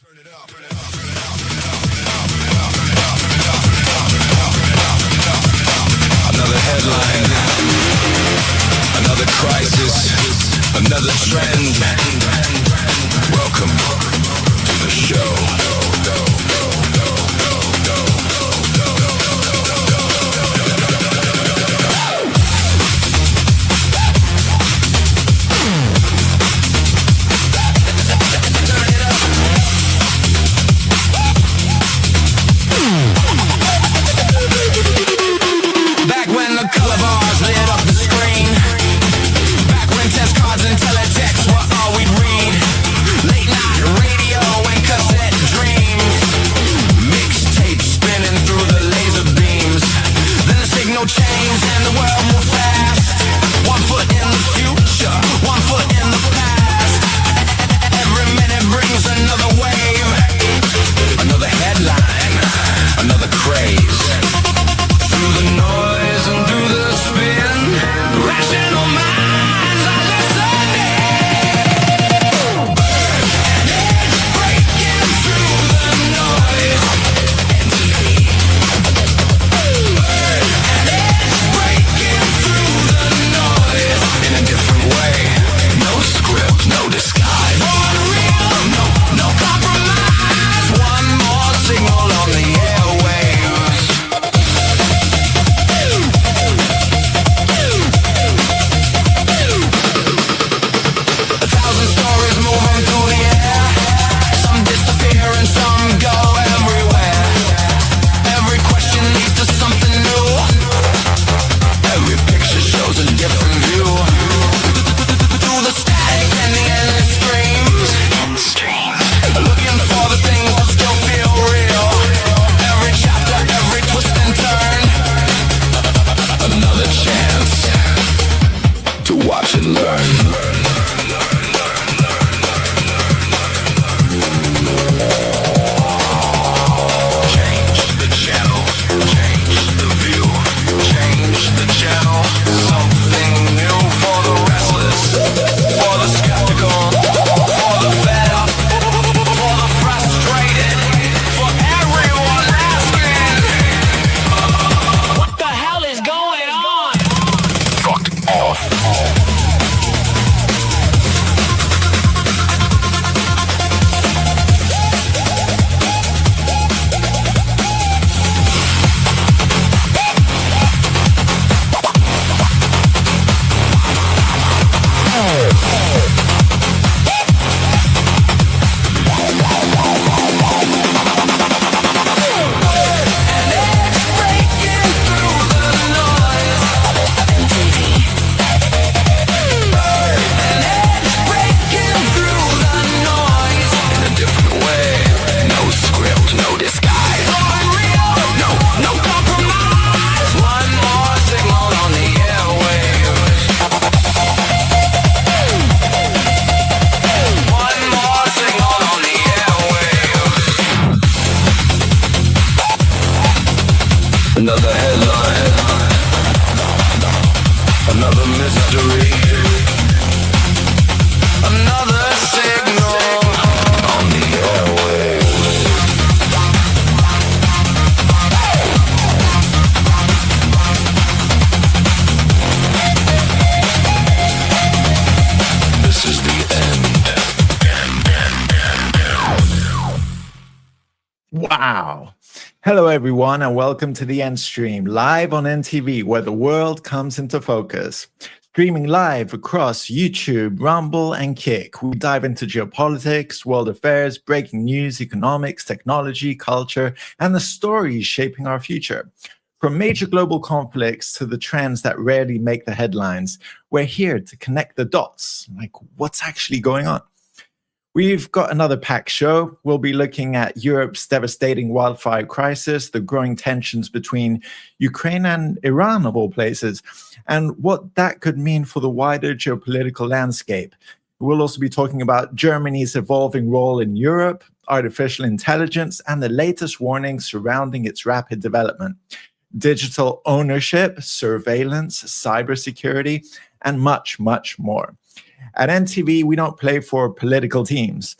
Another headline, another crisis, another trend. Welcome to the show. Back when the color bars lit up the screen. Back when test cards and teletext were all we'd read. Late night radio and cassette dreams. Mixtapes spinning through the laser beams. Then the signal changed and the world moved fast. 1 foot in the future, 1 foot in the past. Every minute brings another wave. Another headline, another craze. Through the noise and through the spin, rational minds are listening. An edge breaking through the noise. An edge breaking through the noise. In a different way, no script, no disguise. Real, no compromise. One more signal on the airwaves. A thousand stories moving through the air. Some disappear and some go everywhere. Every question leads to something new. Every picture shows a different view. Through the static and the endless streams. Looking for the things that still feel real. Every chapter, every twist and turn. Another chance to watch and learn. Change the channel, change the view, change the channel. Something new for the restless, for the skeptical, for the fed up, for the frustrated, for everyone asking, what the hell is going on? Fucked off. Another headline, another mystery, another signal on the airwaves. This is the end. Wow. Hello, everyone, and welcome to the ENDstream, live on NTV, where the world comes into focus. Streaming live across YouTube, Rumble, and Kick, we dive into geopolitics, world affairs, breaking news, economics, technology, culture, and the stories shaping our future. From major global conflicts to the trends that rarely make the headlines, we're here to connect the dots, like what's actually going on. We've got another packed show. We'll be looking at Europe's devastating wildfire crisis, the growing tensions between Ukraine and Iran, of all places, and what that could mean for the wider geopolitical landscape. We'll also be talking about Germany's evolving role in Europe, artificial intelligence, and the latest warnings surrounding its rapid development. Digital ownership, surveillance, cybersecurity, and much, much more. At NTV, we don't play for political teams.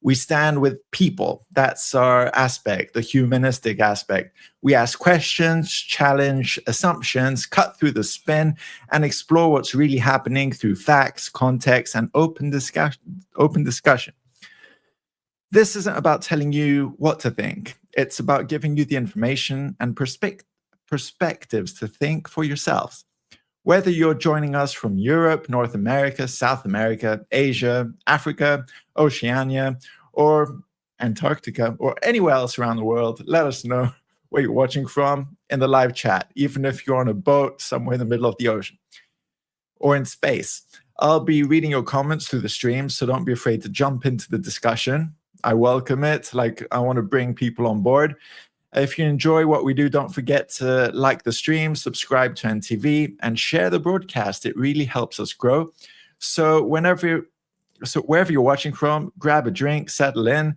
We stand with people. That's our aspect, the humanistic aspect. We ask questions, challenge assumptions, cut through the spin, and explore what's really happening through facts, context, and open discussion. This isn't about telling you what to think. It's about giving you the information and perspectives to think for yourselves. Whether you're joining us from Europe, North America, South America, Asia, Africa, Oceania, or Antarctica, or anywhere else around the world, let us know where you're watching from in the live chat, even if you're on a boat somewhere in the middle of the ocean or in space. I'll be reading your comments through the stream, so don't be afraid to jump into the discussion. I welcome it. I want to bring people on board. If you enjoy what we do, don't forget to like the stream, subscribe to NTV, and share the broadcast. It really helps us grow. So wherever you're watching from, grab a drink, settle in.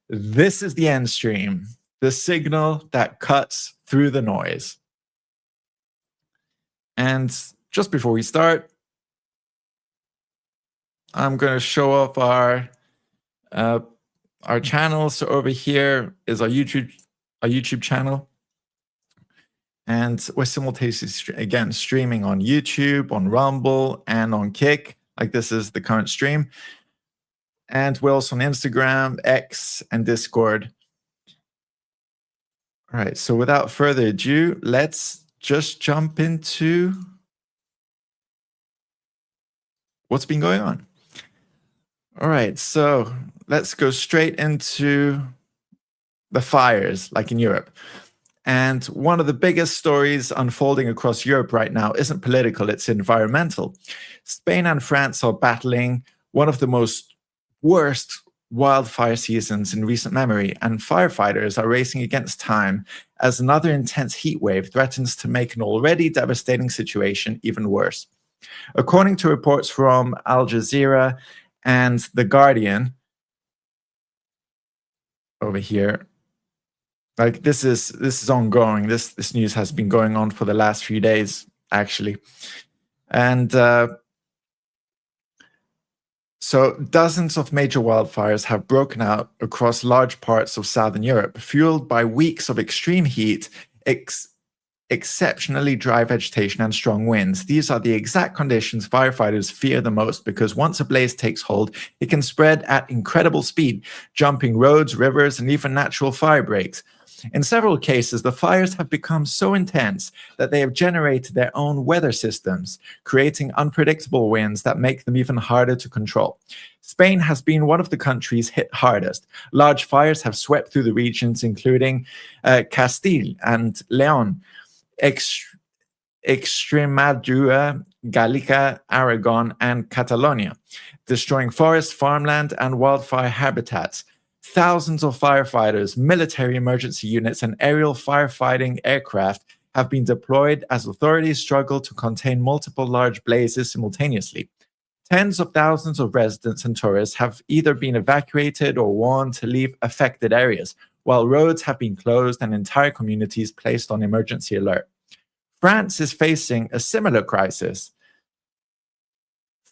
This is the ENDstream, the signal that cuts through the noise. And just before we start, I'm going to show off our channel. So over here is our YouTube channel, and we're simultaneously again streaming on YouTube, on Rumble, and on Kick. Like, this is the current stream, and we're also on Instagram, X, and Discord. All right, so without further ado, let's just jump into what's been going on. All right, so let's go straight into the fires, like in Europe. And one of the biggest stories unfolding across Europe right now isn't political, it's environmental. Spain and France are battling one of the worst wildfire seasons in recent memory, and firefighters are racing against time as another intense heat wave threatens to make an already devastating situation even worse. According to reports from Al Jazeera and The Guardian, over here, like, this is ongoing. This news has been going on for the last few days, actually. And so dozens of major wildfires have broken out across large parts of southern Europe, fueled by weeks of extreme heat, exceptionally dry vegetation, and strong winds. These are the exact conditions firefighters fear the most, because once a blaze takes hold, it can spread at incredible speed, jumping roads, rivers, and even natural fire breaks. In several cases, the fires have become so intense that they have generated their own weather systems, creating unpredictable winds that make them even harder to control. Spain has been one of the countries hit hardest. Large fires have swept through the regions, including Castile and Leon, Extremadura, Galicia, Aragon, and Catalonia, destroying forests, farmland, and wildfire habitats. Thousands of firefighters, military emergency units, and aerial firefighting aircraft have been deployed as authorities struggle to contain multiple large blazes simultaneously. Tens of thousands of residents and tourists have either been evacuated or warned to leave affected areas, while roads have been closed and entire communities placed on emergency alert. France is facing a similar crisis.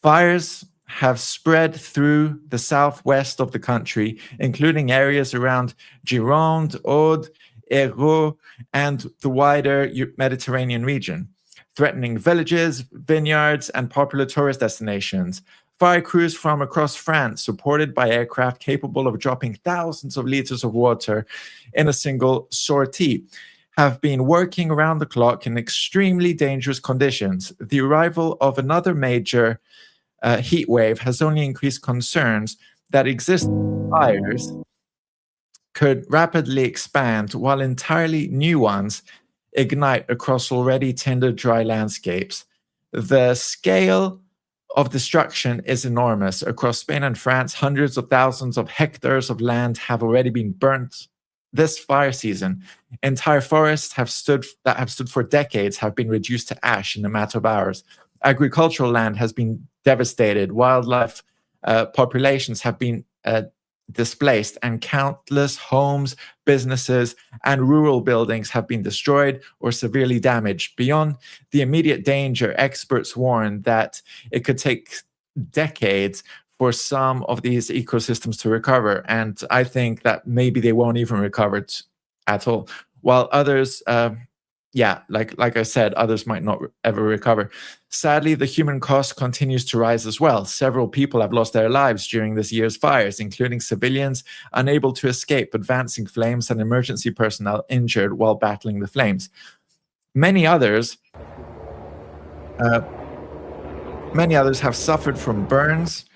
Fires have spread through the southwest of the country, including areas around Gironde, Aude, Hérault, and the wider Mediterranean region, threatening villages, vineyards, and popular tourist destinations. Fire crews from across France, supported by aircraft capable of dropping thousands of liters of water in a single sortie, have been working around the clock in extremely dangerous conditions. The arrival of another major heat wave has only increased concerns that existing fires could rapidly expand, while entirely new ones ignite across already tender dry landscapes. The scale of destruction is enormous. Across Spain and France, hundreds of thousands of hectares of land have already been burnt this fire season. Entire forests that have stood for decades have been reduced to ash in a matter of hours. Agricultural land has been devastated, wildlife populations have been displaced, and countless homes, businesses, and rural buildings have been destroyed or severely damaged. Beyond the immediate danger, experts warn that it could take decades for some of these ecosystems to recover. And I think that maybe they won't even recover at all. While others, like I said, others might not ever recover. Sadly, the human cost continues to rise as well. Several people have lost their lives during this year's fires, including civilians unable to escape advancing flames and emergency personnel injured while battling the flames. Many others have suffered from burns,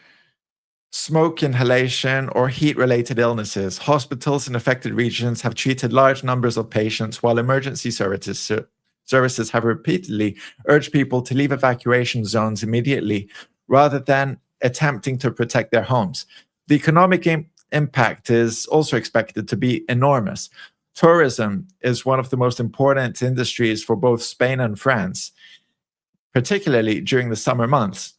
smoke inhalation, or heat-related illnesses. Hospitals in affected regions have treated large numbers of patients, while emergency services have repeatedly urged people to leave evacuation zones immediately rather than attempting to protect their homes. The economic impact is also expected to be enormous. Tourism is one of the most important industries for both Spain and France, particularly during the summer months.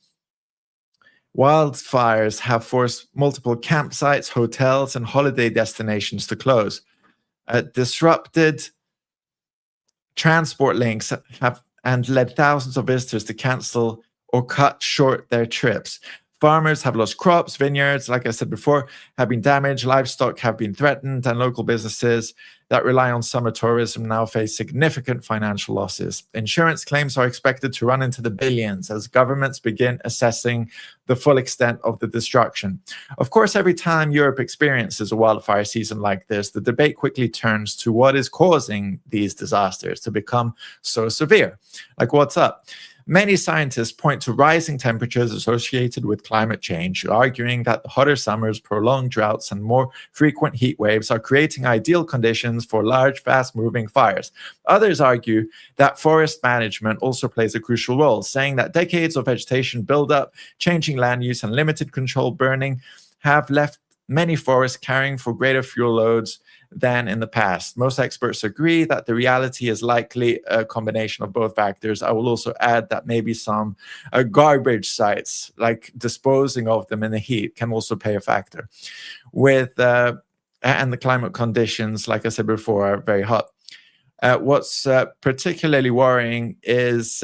Wildfires have forced multiple campsites, hotels, and holiday destinations to close. Disrupted transport links have led thousands of visitors to cancel or cut short their trips. Farmers have lost crops, vineyards, like I said before, have been damaged, livestock have been threatened, and local businesses that rely on summer tourism now face significant financial losses. Insurance claims are expected to run into the billions as governments begin assessing the full extent of the destruction. Of course, every time Europe experiences a wildfire season like this, the debate quickly turns to what is causing these disasters to become so severe. Like, what's up? Many scientists point to rising temperatures associated with climate change, arguing that the hotter summers, prolonged droughts, and more frequent heat waves are creating ideal conditions for large, fast-moving fires. Others argue that forest management also plays a crucial role, saying that decades of vegetation buildup, changing land use, and limited controlled burning have left many forests carrying for greater fuel loads than in the past. Most experts agree that the reality is likely a combination of both factors. I will also add that maybe some garbage sites, like disposing of them in the heat, can also play a factor. And the climate conditions, like I said before, are very hot. What's particularly worrying is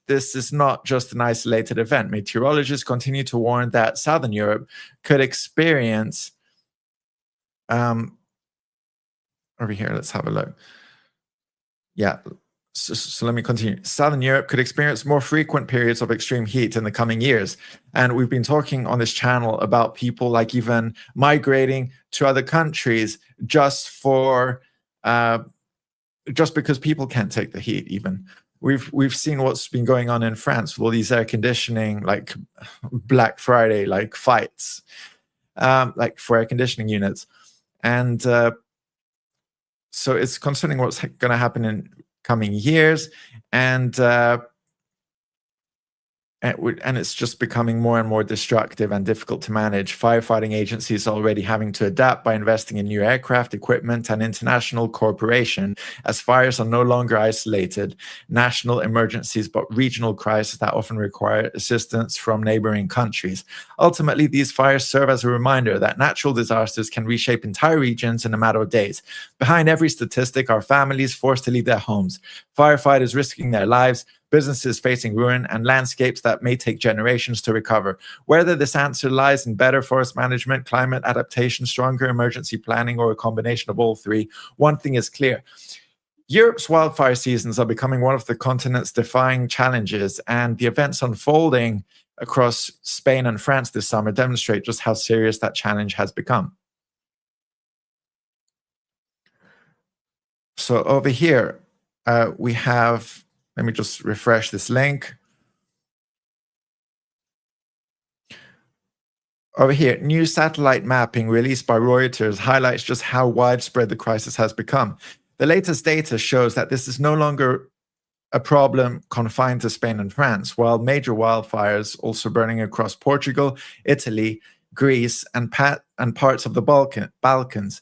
this is not just an isolated event. Meteorologists continue to warn that Southern Europe could experience over here, let's have a look. Yeah, so let me continue. Southern Europe could experience more frequent periods of extreme heat in the coming years. And we've been talking on this channel about people like even migrating to other countries just because people can't take the heat even. We've seen what's been going on in France with all these air conditioning, like Black Friday, like fights, like for air conditioning units. And so it's concerning what's going to happen in coming years, and it's just becoming more and more destructive and difficult to manage. Firefighting agencies are already having to adapt by investing in new aircraft, equipment, and international cooperation, as fires are no longer isolated national emergencies, but regional crises that often require assistance from neighboring countries. Ultimately, these fires serve as a reminder that natural disasters can reshape entire regions in a matter of days. Behind every statistic are families forced to leave their homes, firefighters risking their lives, businesses facing ruin, and landscapes that may take generations to recover. Whether this answer lies in better forest management, climate adaptation, stronger emergency planning, or a combination of all three, one thing is clear. Europe's wildfire seasons are becoming one of the continent's defying challenges, and the events unfolding across Spain and France this summer demonstrate just how serious that challenge has become. So over here, we have, let me just refresh this link. Over here, new satellite mapping released by Reuters highlights just how widespread the crisis has become. The latest data shows that this is no longer a problem confined to Spain and France, while major wildfires also burning across Portugal, Italy, Greece, and parts of the Balkans.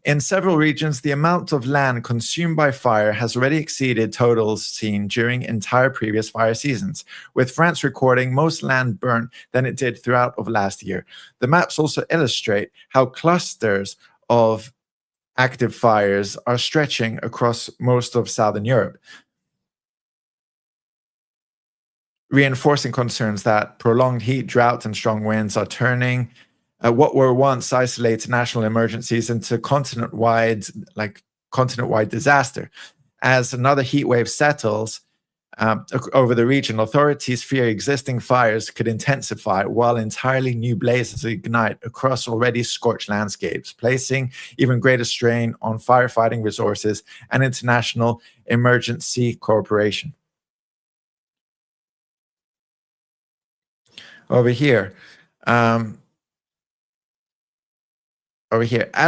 In several regions, the amount of land consumed by fire has already exceeded totals seen during entire previous fire seasons, with France recording most land burnt than it did throughout of last year. The maps also illustrate how clusters of active fires are stretching across most of Southern Europe. reinforcing concerns that prolonged heat, drought, and strong winds are turning what were once isolated national emergencies into continent-wide disaster. As another heat wave settles over the region, authorities fear existing fires could intensify while entirely new blazes ignite across already scorched landscapes, placing even greater strain on firefighting resources and international emergency cooperation. Over here, as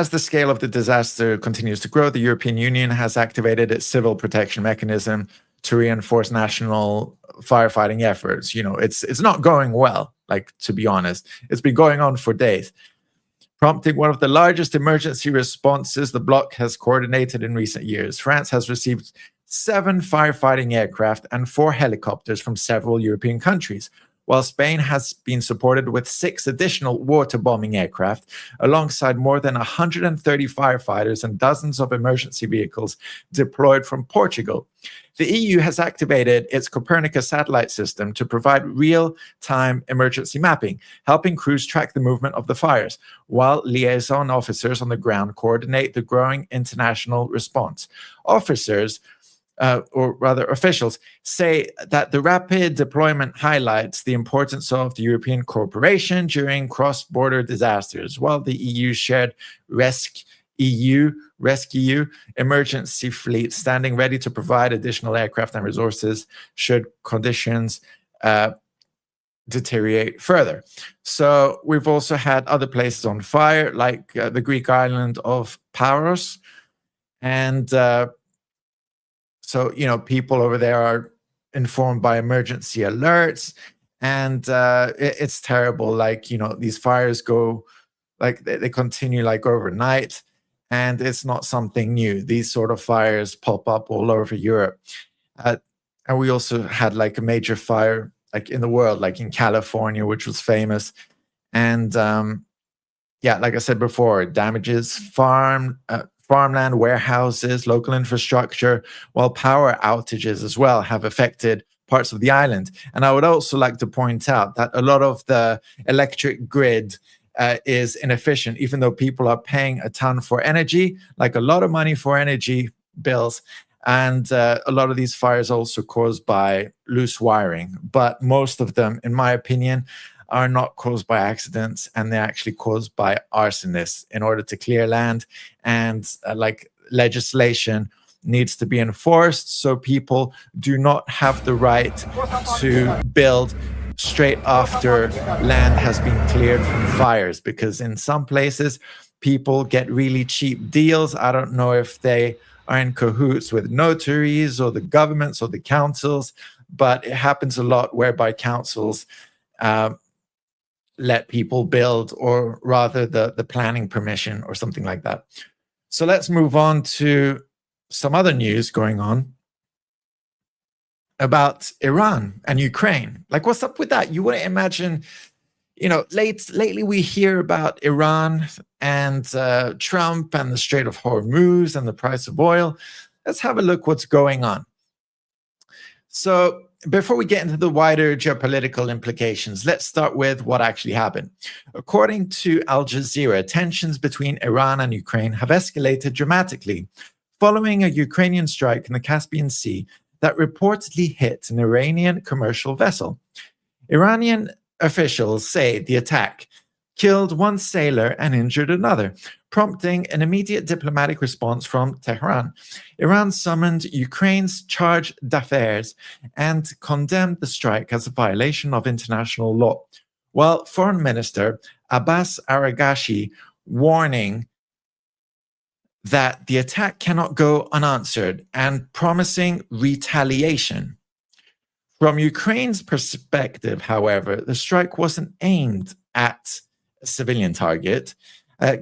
the scale of the disaster continues to grow, the European Union has activated its civil protection mechanism to reinforce national firefighting efforts. It's not going well, to be honest. It's been going on for days, prompting one of the largest emergency responses the bloc has coordinated in recent years. France has received 7 firefighting aircraft and 4 helicopters from several European countries, while Spain has been supported with 6 additional water-bombing aircraft, alongside more than 130 firefighters and dozens of emergency vehicles deployed from Portugal. The EU has activated its Copernicus satellite system to provide real-time emergency mapping, helping crews track the movement of the fires, while liaison officers on the ground coordinate the growing international response. Officials say that the rapid deployment highlights the importance of the European cooperation during cross-border disasters, while the EU shared rescue emergency fleet standing ready to provide additional aircraft and resources should conditions deteriorate further. So we've also had other places on fire, like the Greek island of Paros, and so, people over there are informed by emergency alerts, and it's terrible. These fires go, they continue overnight, and it's not something new. These sort of fires pop up all over Europe. And we also had a major fire in the world, in California, which was famous. And like I said before, it damages farmland, warehouses, local infrastructure, while power outages as well have affected parts of the island. And I would also like to point out that a lot of the electric grid is inefficient, even though people are paying a ton for energy, a lot of money for energy bills. And a lot of these fires are also caused by loose wiring. But most of them, in my opinion, are not caused by accidents, and they're actually caused by arsonists in order to clear land. And legislation needs to be enforced so people do not have the right to build straight after land has been cleared from fires, because in some places people get really cheap deals. I don't know if they are in cahoots with notaries or the governments or the councils, but it happens a lot whereby councils let people build, or rather the planning permission or something like that. So let's move on to some other news going on about Iran and Ukraine. What's up with that? You wouldn't imagine, lately we hear about Iran and Trump and the Strait of Hormuz and the price of oil. Let's have a look what's going on. So before we get into the wider geopolitical implications, let's start with what actually happened. According to Al Jazeera, tensions between Iran and Ukraine have escalated dramatically following a Ukrainian strike in the Caspian Sea that reportedly hit an Iranian commercial vessel. Iranian officials say the attack killed 1 sailor and injured another, prompting an immediate diplomatic response from Tehran. Iran summoned Ukraine's charge d'affaires and condemned the strike as a violation of international law, while Foreign Minister Abbas Araghchi warning that the attack cannot go unanswered and promising retaliation. From Ukraine's perspective, however, the strike wasn't aimed at a civilian target.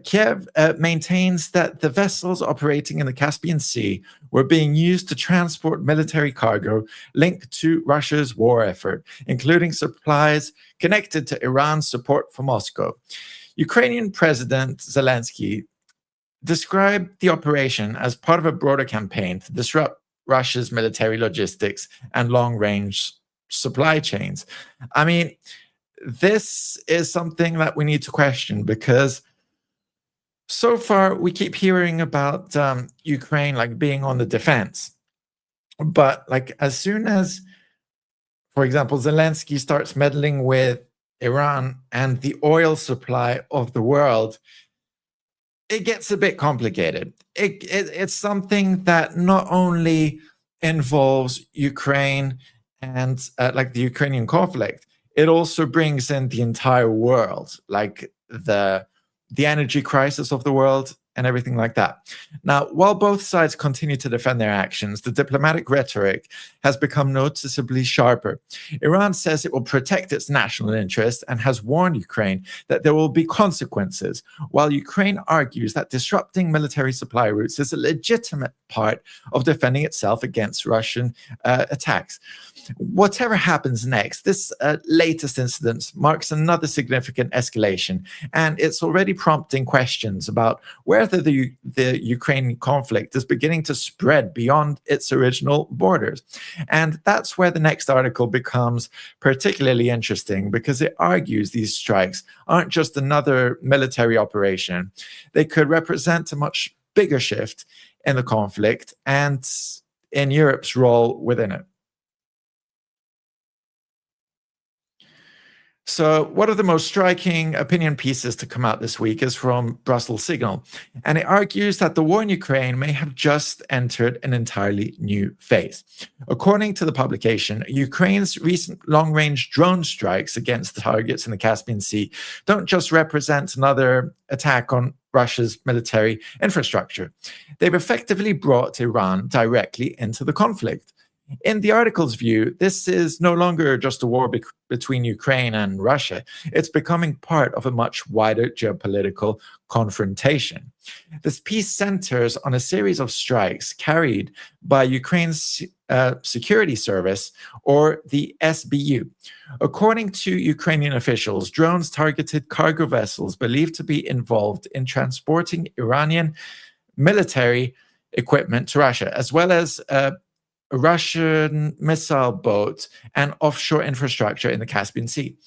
Kiev maintains that the vessels operating in the Caspian Sea were being used to transport military cargo linked to Russia's war effort, including supplies connected to Iran's support for Moscow. Ukrainian President Zelensky described the operation as part of a broader campaign to disrupt Russia's military logistics and long-range supply chains. I mean, this is something that we need to question, because so far we keep hearing about Ukraine like being on the defense. But like as soon as, for example, Zelensky starts meddling with Iran and the oil supply of the world, it gets a bit complicated. It's something that not only involves Ukraine and like the Ukrainian conflict, it also brings in the entire world, like the energy crisis of the world and everything like that. Now, while both sides continue to defend their actions, the diplomatic rhetoric has become noticeably sharper. Iran says it will protect its national interest and has warned Ukraine that there will be consequences, while Ukraine argues that disrupting military supply routes is a legitimate part of defending itself against Russian attacks. Whatever happens next, this latest incident marks another significant escalation, and it's already prompting questions about whether the Ukrainian conflict is beginning to spread beyond its original borders. And that's where the next article becomes particularly interesting, because it argues these strikes aren't just another military operation. They could represent a much bigger shift in the conflict and in Europe's role within it. So, one of the most striking opinion pieces to come out this week is from Brussels Signal, and it argues that the war in Ukraine may have just entered an entirely new phase. According to the publication, Ukraine's recent long-range drone strikes against the targets in the Caspian Sea don't just represent another attack on Russia's military infrastructure. They've effectively brought Iran directly into the conflict. In the article's view, this is no longer just a war between Ukraine and Russia. It's becoming part of a much wider geopolitical confrontation. This piece centers on a series of strikes carried by Ukraine's security service, or the SBU. According to Ukrainian officials, drones targeted cargo vessels believed to be involved in transporting Iranian military equipment to Russia, as well as Russian missile boats and offshore infrastructure in the Caspian Sea.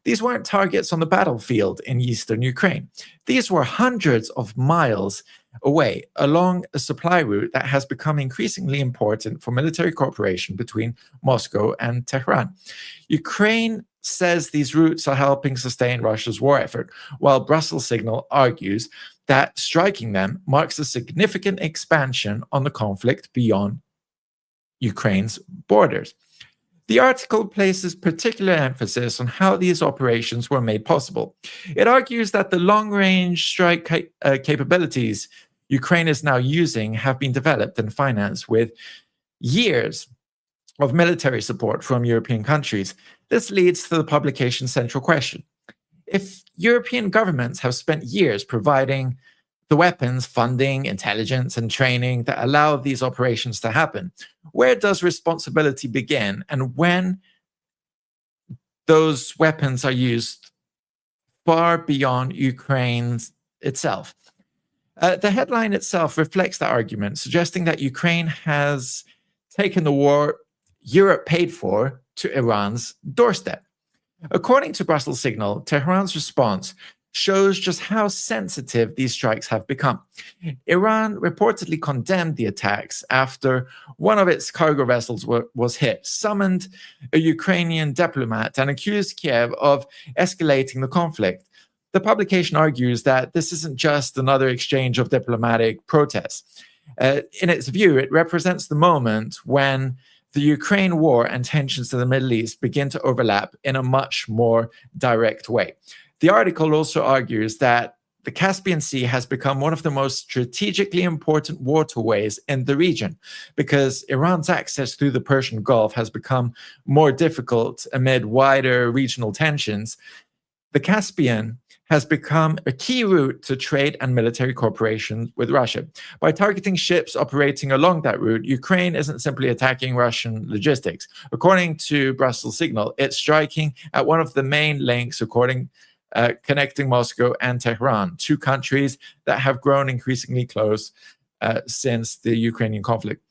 These weren't targets on the battlefield in eastern Ukraine. These were hundreds of miles away along a supply route that has become increasingly important for military cooperation between Moscow and Tehran. Ukraine says these routes are helping sustain Russia's war effort, while Brussels Signal argues that striking them marks a significant expansion on the conflict beyond Ukraine's borders. The article places particular emphasis on how these operations were made possible. It argues that the long-range strike capabilities Ukraine is now using have been developed and financed with years of military support from European countries. This leads to the publication's central question. If European governments have spent years providing the weapons, funding, intelligence, and training that allow these operations to happen, where does responsibility begin, and when those weapons are used far beyond Ukraine itself? The headline itself reflects that argument, suggesting that Ukraine has taken the war Europe paid for to Iran's doorstep. According to Brussels Signal, Tehran's response shows just how sensitive these strikes have become. Iran reportedly condemned the attacks after one of its cargo vessels was hit, summoned a Ukrainian diplomat, and accused Kiev of escalating the conflict. The publication argues that this isn't just another exchange of diplomatic protests. In its view, it represents the moment when the Ukraine war and tensions in the Middle East begin to overlap in a much more direct way. The article also argues that the Caspian Sea has become one of the most strategically important waterways in the region, because Iran's access through the Persian Gulf has become more difficult amid wider regional tensions. The Caspian has become a key route to trade and military cooperation with Russia. By targeting ships operating along that route, Ukraine isn't simply attacking Russian logistics. According to Brussels Signal, it's striking at one of the main links connecting Moscow and Tehran, two countries that have grown increasingly close since the Ukrainian conflict.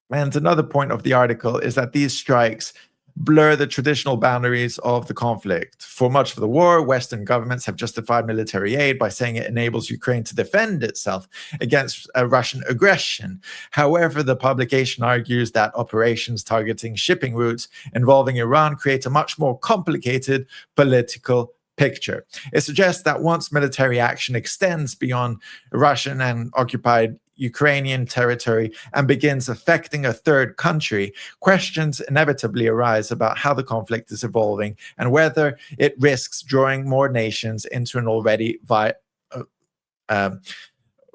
And another point of the article is that these strikes blur the traditional boundaries of the conflict. For much of the war, Western governments have justified military aid by saying it enables Ukraine to defend itself against Russian aggression. However, the publication argues that operations targeting shipping routes involving Iran create a much more complicated political picture. It suggests that once military action extends beyond Russian and occupied Ukrainian territory and begins affecting a third country, questions inevitably arise about how the conflict is evolving and whether it risks drawing more nations into an already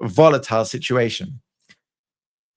volatile situation.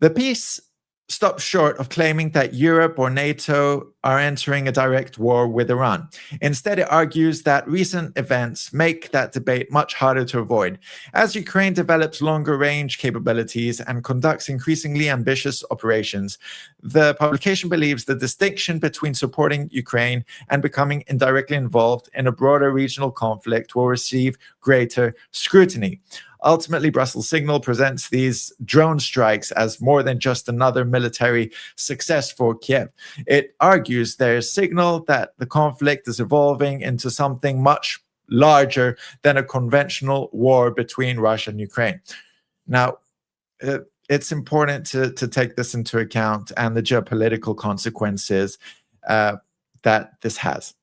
The piece stops short of claiming that Europe or NATO are entering a direct war with Iran. Instead, it argues that recent events make that debate much harder to avoid. As Ukraine develops longer-range capabilities and conducts increasingly ambitious operations, the publication believes the distinction between supporting Ukraine and becoming indirectly involved in a broader regional conflict will receive greater scrutiny. Ultimately, Brussels Signal presents these drone strikes as more than just another military success for Kiev. It argues there's signal that the conflict is evolving into something much larger than a conventional war between Russia and Ukraine. Now, it's important to take this into account and the geopolitical consequences that this has.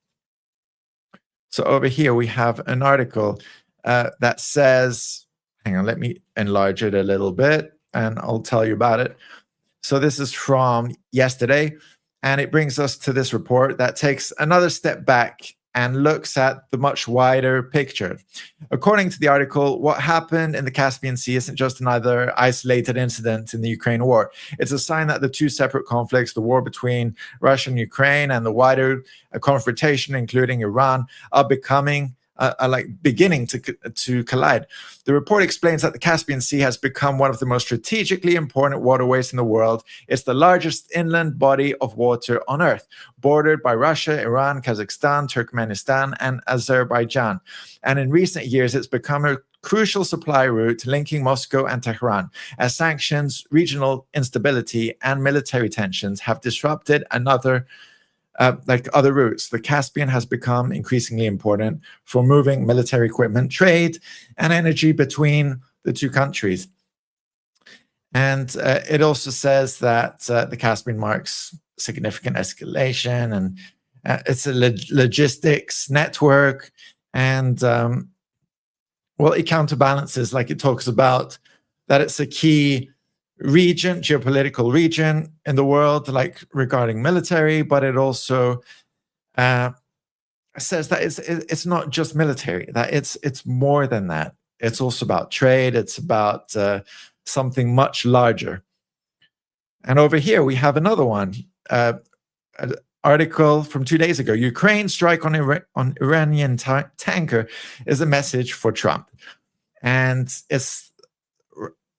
So over here, we have an article that says, hang on, let me enlarge it a little bit and I'll tell you about it. So this is from yesterday, and it brings us to this report that takes another step back and looks at the much wider picture. According to the article, what happened in the Caspian Sea isn't just another isolated incident in the Ukraine war. It's a sign that the two separate conflicts, the war between Russia and Ukraine and the wider confrontation, including Iran, are beginning to collide. The report explains that the Caspian Sea has become one of the most strategically important waterways in the world. It's the largest inland body of water on Earth, bordered by Russia, Iran, Kazakhstan, Turkmenistan, and Azerbaijan. And in recent years, it's become a crucial supply route linking Moscow and Tehran, as sanctions, regional instability, and military tensions have disrupted other routes. The Caspian has become increasingly important for moving military equipment, trade, and energy between the two countries. And it also says that the Caspian marks significant escalation, and it's a logistics network. And, it counterbalances, like it talks about that it's a key region, geopolitical region in the world, like regarding military, but it also says that it's not just military, that it's more than that. It's also about trade. It's about something much larger. And over here we have another one, an article from 2 days ago. Ukraine strike on Iranian tanker is a message for Trump, and it's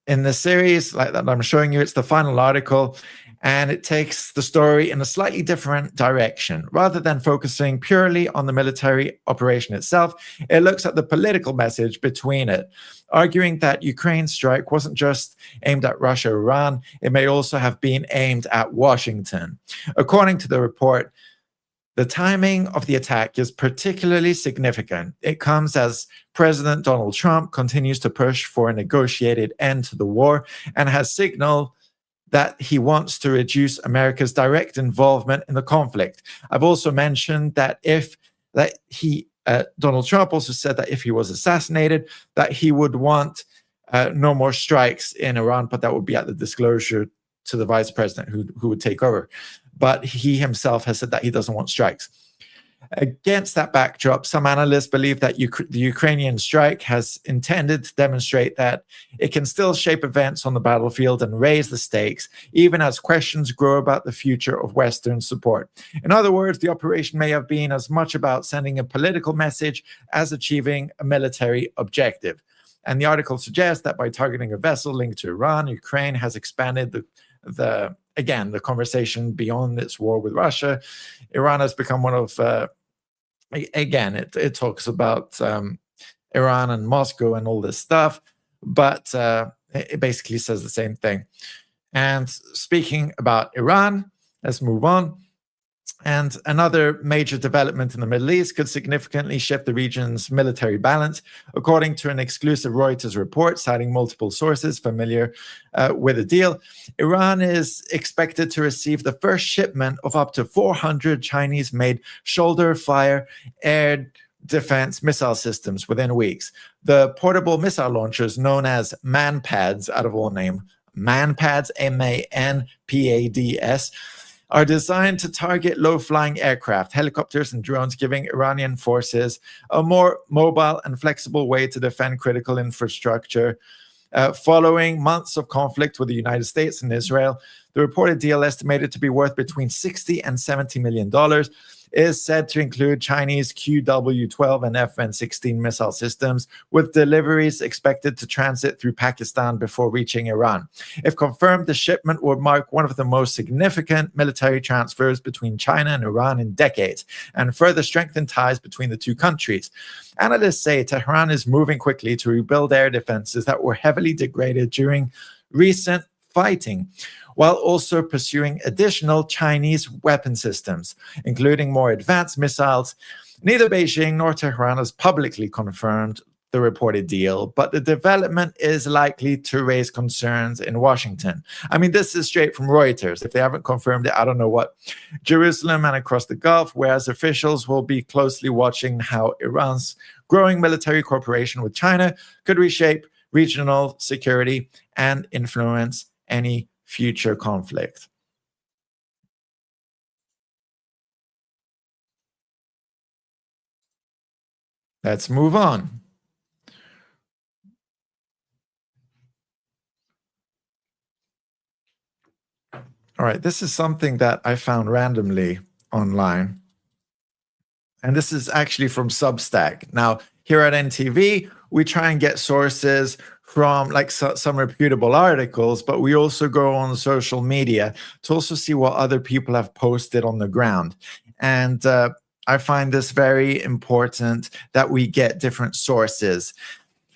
in the series like that I'm showing you. It's the final article, and it takes the story in a slightly different direction. Rather than focusing purely on the military operation itself, it looks at the political message between it, arguing that Ukraine's strike wasn't just aimed at Russia or Iran, it may also have been aimed at Washington. According to the report, the timing of the attack is particularly significant. It comes as President Donald Trump continues to push for a negotiated end to the war and has signaled that he wants to reduce America's direct involvement in the conflict. I've also mentioned that Donald Trump also said that if he was assassinated, that he would want no more strikes in Iran, but that would be at the disclosure to the vice president who would take over. But he himself has said that he doesn't want strikes. Against that backdrop, some analysts believe that the Ukrainian strike has intended to demonstrate that it can still shape events on the battlefield and raise the stakes, even as questions grow about the future of Western support. In other words, the operation may have been as much about sending a political message as achieving a military objective. And the article suggests that by targeting a vessel linked to Iran, Ukraine has expanded the conversation beyond its war with Russia. Iran has become one of, it talks about Iran and Moscow and all this stuff, but it basically says the same thing. And speaking about Iran, let's move on. And another major development in the Middle East could significantly shift the region's military balance, according to an exclusive Reuters report citing multiple sources familiar with the deal. Iran is expected to receive the first shipment of up to 400 Chinese-made shoulder-fire air defense missile systems within weeks. The portable missile launchers, known as MANPADS, out of all names, MANPADS, MANPADS, are designed to target low-flying aircraft, helicopters, and drones, giving Iranian forces a more mobile and flexible way to defend critical infrastructure. Following months of conflict with the United States and Israel, the reported deal, estimated to be worth between $60 and $70 million, is said to include Chinese QW-12 and FN-16 missile systems, with deliveries expected to transit through Pakistan before reaching Iran. If confirmed, the shipment would mark one of the most significant military transfers between China and Iran in decades, and further strengthen ties between the two countries. Analysts say Tehran is moving quickly to rebuild air defenses that were heavily degraded during recent fighting, while also pursuing additional Chinese weapon systems, including more advanced missiles. Neither Beijing nor Tehran has publicly confirmed the reported deal, but the development is likely to raise concerns in Washington. I mean, this is straight from Reuters. If they haven't confirmed it, I don't know what. Jerusalem and across the Gulf, whereas officials will be closely watching how Iran's growing military cooperation with China could reshape regional security and influence any future conflict. Let's move on. All right, this is something that I found randomly online. And this is actually from Substack. Now, here at NTV, we try and get sources from like some reputable articles, but we also go on social media to also see what other people have posted on the ground. And I find this very important that we get different sources.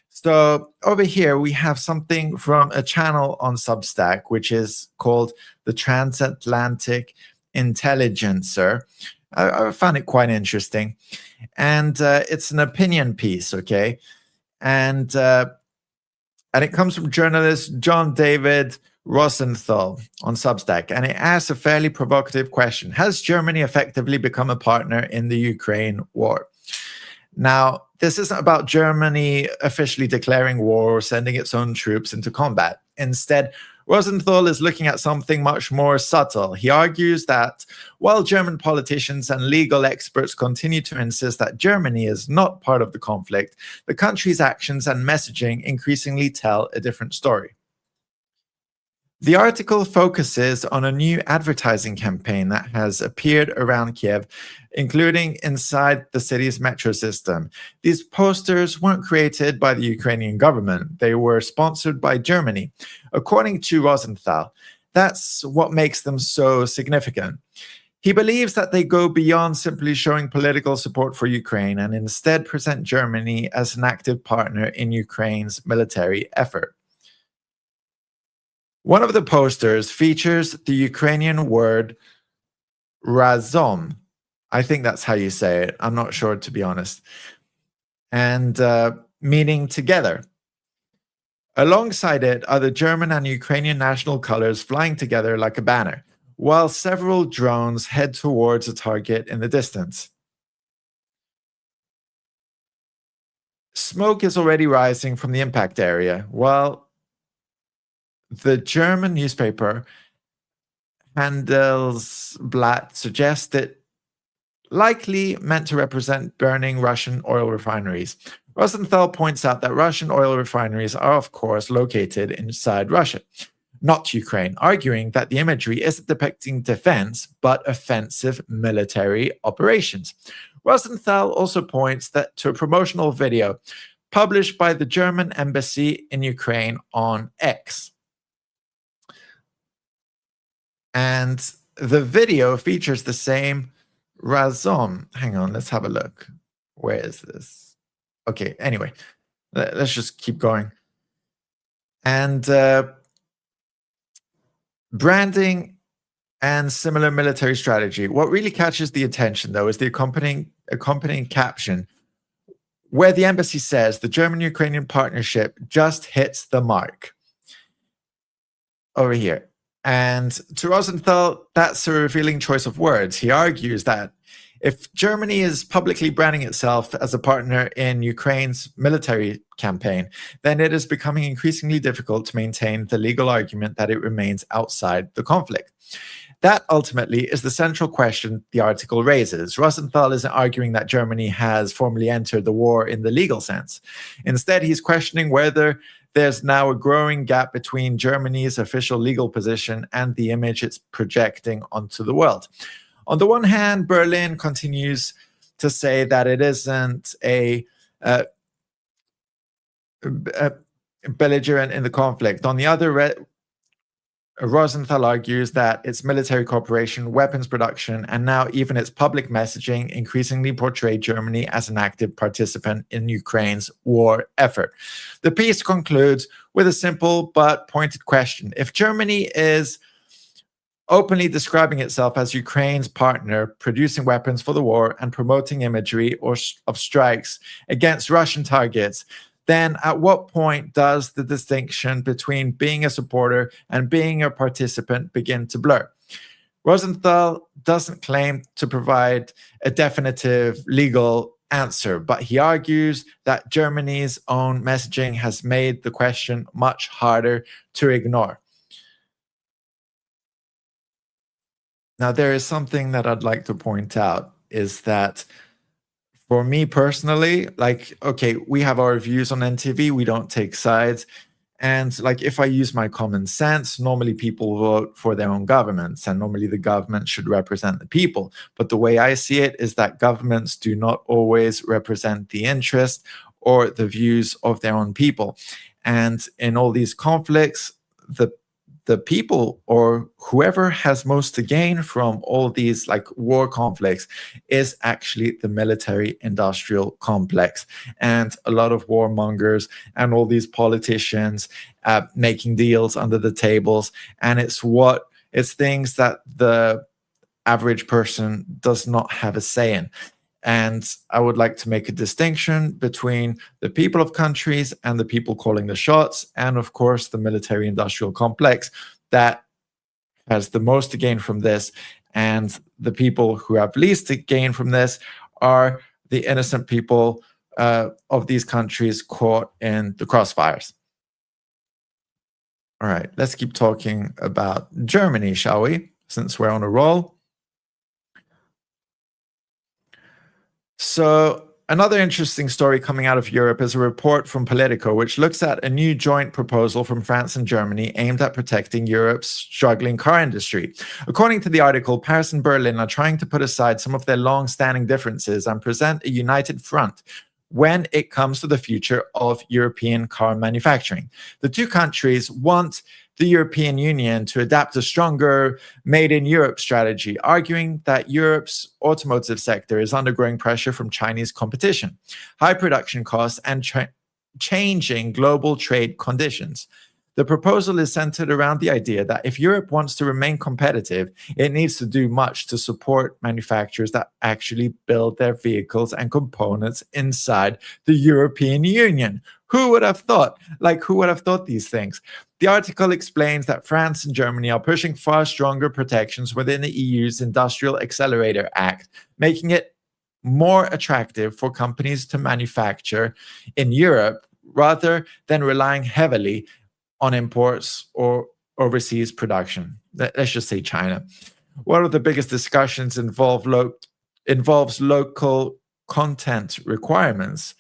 So over here, we have something from a channel on Substack, which is called the Transatlantic Intelligencer. I found it quite interesting. And it's an opinion piece, okay? And it comes from journalist John David Rosenthal on Substack. And it asks a fairly provocative question. Has Germany effectively become a partner in the Ukraine war? Now, this isn't about Germany officially declaring war or sending its own troops into combat. Instead, Rosenthal is looking at something much more subtle. He argues that while German politicians and legal experts continue to insist that Germany is not part of the conflict, the country's actions and messaging increasingly tell a different story. The article focuses on a new advertising campaign that has appeared around Kiev, including inside the city's metro system. These posters weren't created by the Ukrainian government. They were sponsored by Germany. According to Rosenthal, that's what makes them so significant. He believes that they go beyond simply showing political support for Ukraine and instead present Germany as an active partner in Ukraine's military effort. One of the posters features the Ukrainian word razom. I think that's how you say it. I'm not sure, to be honest. And meaning together. Alongside it are the German and Ukrainian national colors flying together like a banner, while several drones head towards a target in the distance. Smoke is already rising from the impact area, while the German newspaper Handelsblatt suggests it likely meant to represent burning Russian oil refineries. Rosenthal points out that Russian oil refineries are, of course, located inside Russia, not Ukraine, arguing that the imagery isn't depicting defense, but offensive military operations. Rosenthal also points to a promotional video published by the German embassy in Ukraine on X. And the video features the same razom. Hang on, let's have a look. Where is this? Okay, anyway, let's just keep going. And branding and similar military strategy. What really catches the attention, though, is the accompanying caption, where the embassy says the German-Ukrainian partnership just hits the mark. Over here. And to Rosenthal, that's a revealing choice of words. He argues that if Germany is publicly branding itself as a partner in Ukraine's military campaign, then it is becoming increasingly difficult to maintain the legal argument that it remains outside the conflict. That ultimately is the central question the article raises. Rosenthal isn't arguing that Germany has formally entered the war in the legal sense. Instead, he's questioning whether there's now a growing gap between Germany's official legal position and the image it's projecting onto the world. On the one hand, Berlin continues to say that it isn't a belligerent in the conflict. On the other, Rosenthal argues that its military cooperation, weapons production, and now even its public messaging increasingly portray Germany as an active participant in Ukraine's war effort. The piece concludes with a simple but pointed question. If Germany is openly describing itself as Ukraine's partner, producing weapons for the war and promoting imagery of strikes against Russian targets, then at what point does the distinction between being a supporter and being a participant begin to blur? Rosenthal doesn't claim to provide a definitive legal answer, but he argues that Germany's own messaging has made the question much harder to ignore. Now, there is something that I'd like to point out, is that for me personally, like, okay, we have our views on NTV, we don't take sides. And like, if I use my common sense, normally people vote for their own governments, and normally the government should represent the people. But the way I see it is that governments do not always represent the interest or the views of their own people. And in all these conflicts, the people or whoever has most to gain from all these like war conflicts is actually the military industrial complex, and a lot of warmongers and all these politicians making deals under the tables. And it's things that the average person does not have a say in. And I would like to make a distinction between the people of countries and the people calling the shots, and of course, the military industrial complex that has the most to gain from this. And the people who have least to gain from this are the innocent people of these countries caught in the crossfires. All right, let's keep talking about Germany, shall we? Since we're on a roll. So another interesting story coming out of Europe is a report from Politico, which looks at a new joint proposal from France and Germany aimed at protecting Europe's struggling car industry. According to the article, Paris and Berlin are trying to put aside some of their long-standing differences and present a united front when it comes to the future of European car manufacturing. The two countries want the European Union to adapt a stronger Made in Europe strategy, arguing that Europe's automotive sector is undergoing pressure from Chinese competition, high production costs, and changing global trade conditions. The proposal is centered around the idea that if Europe wants to remain competitive, it needs to do much to support manufacturers that actually build their vehicles and components inside the European Union. Who would have thought? Like, who would have thought these things? The article explains that France and Germany are pushing far stronger protections within the EU's Industrial Accelerator Act, making it more attractive for companies to manufacture in Europe rather than relying heavily on imports or overseas production. Let's just say China. One of the biggest discussions involves local content requirements.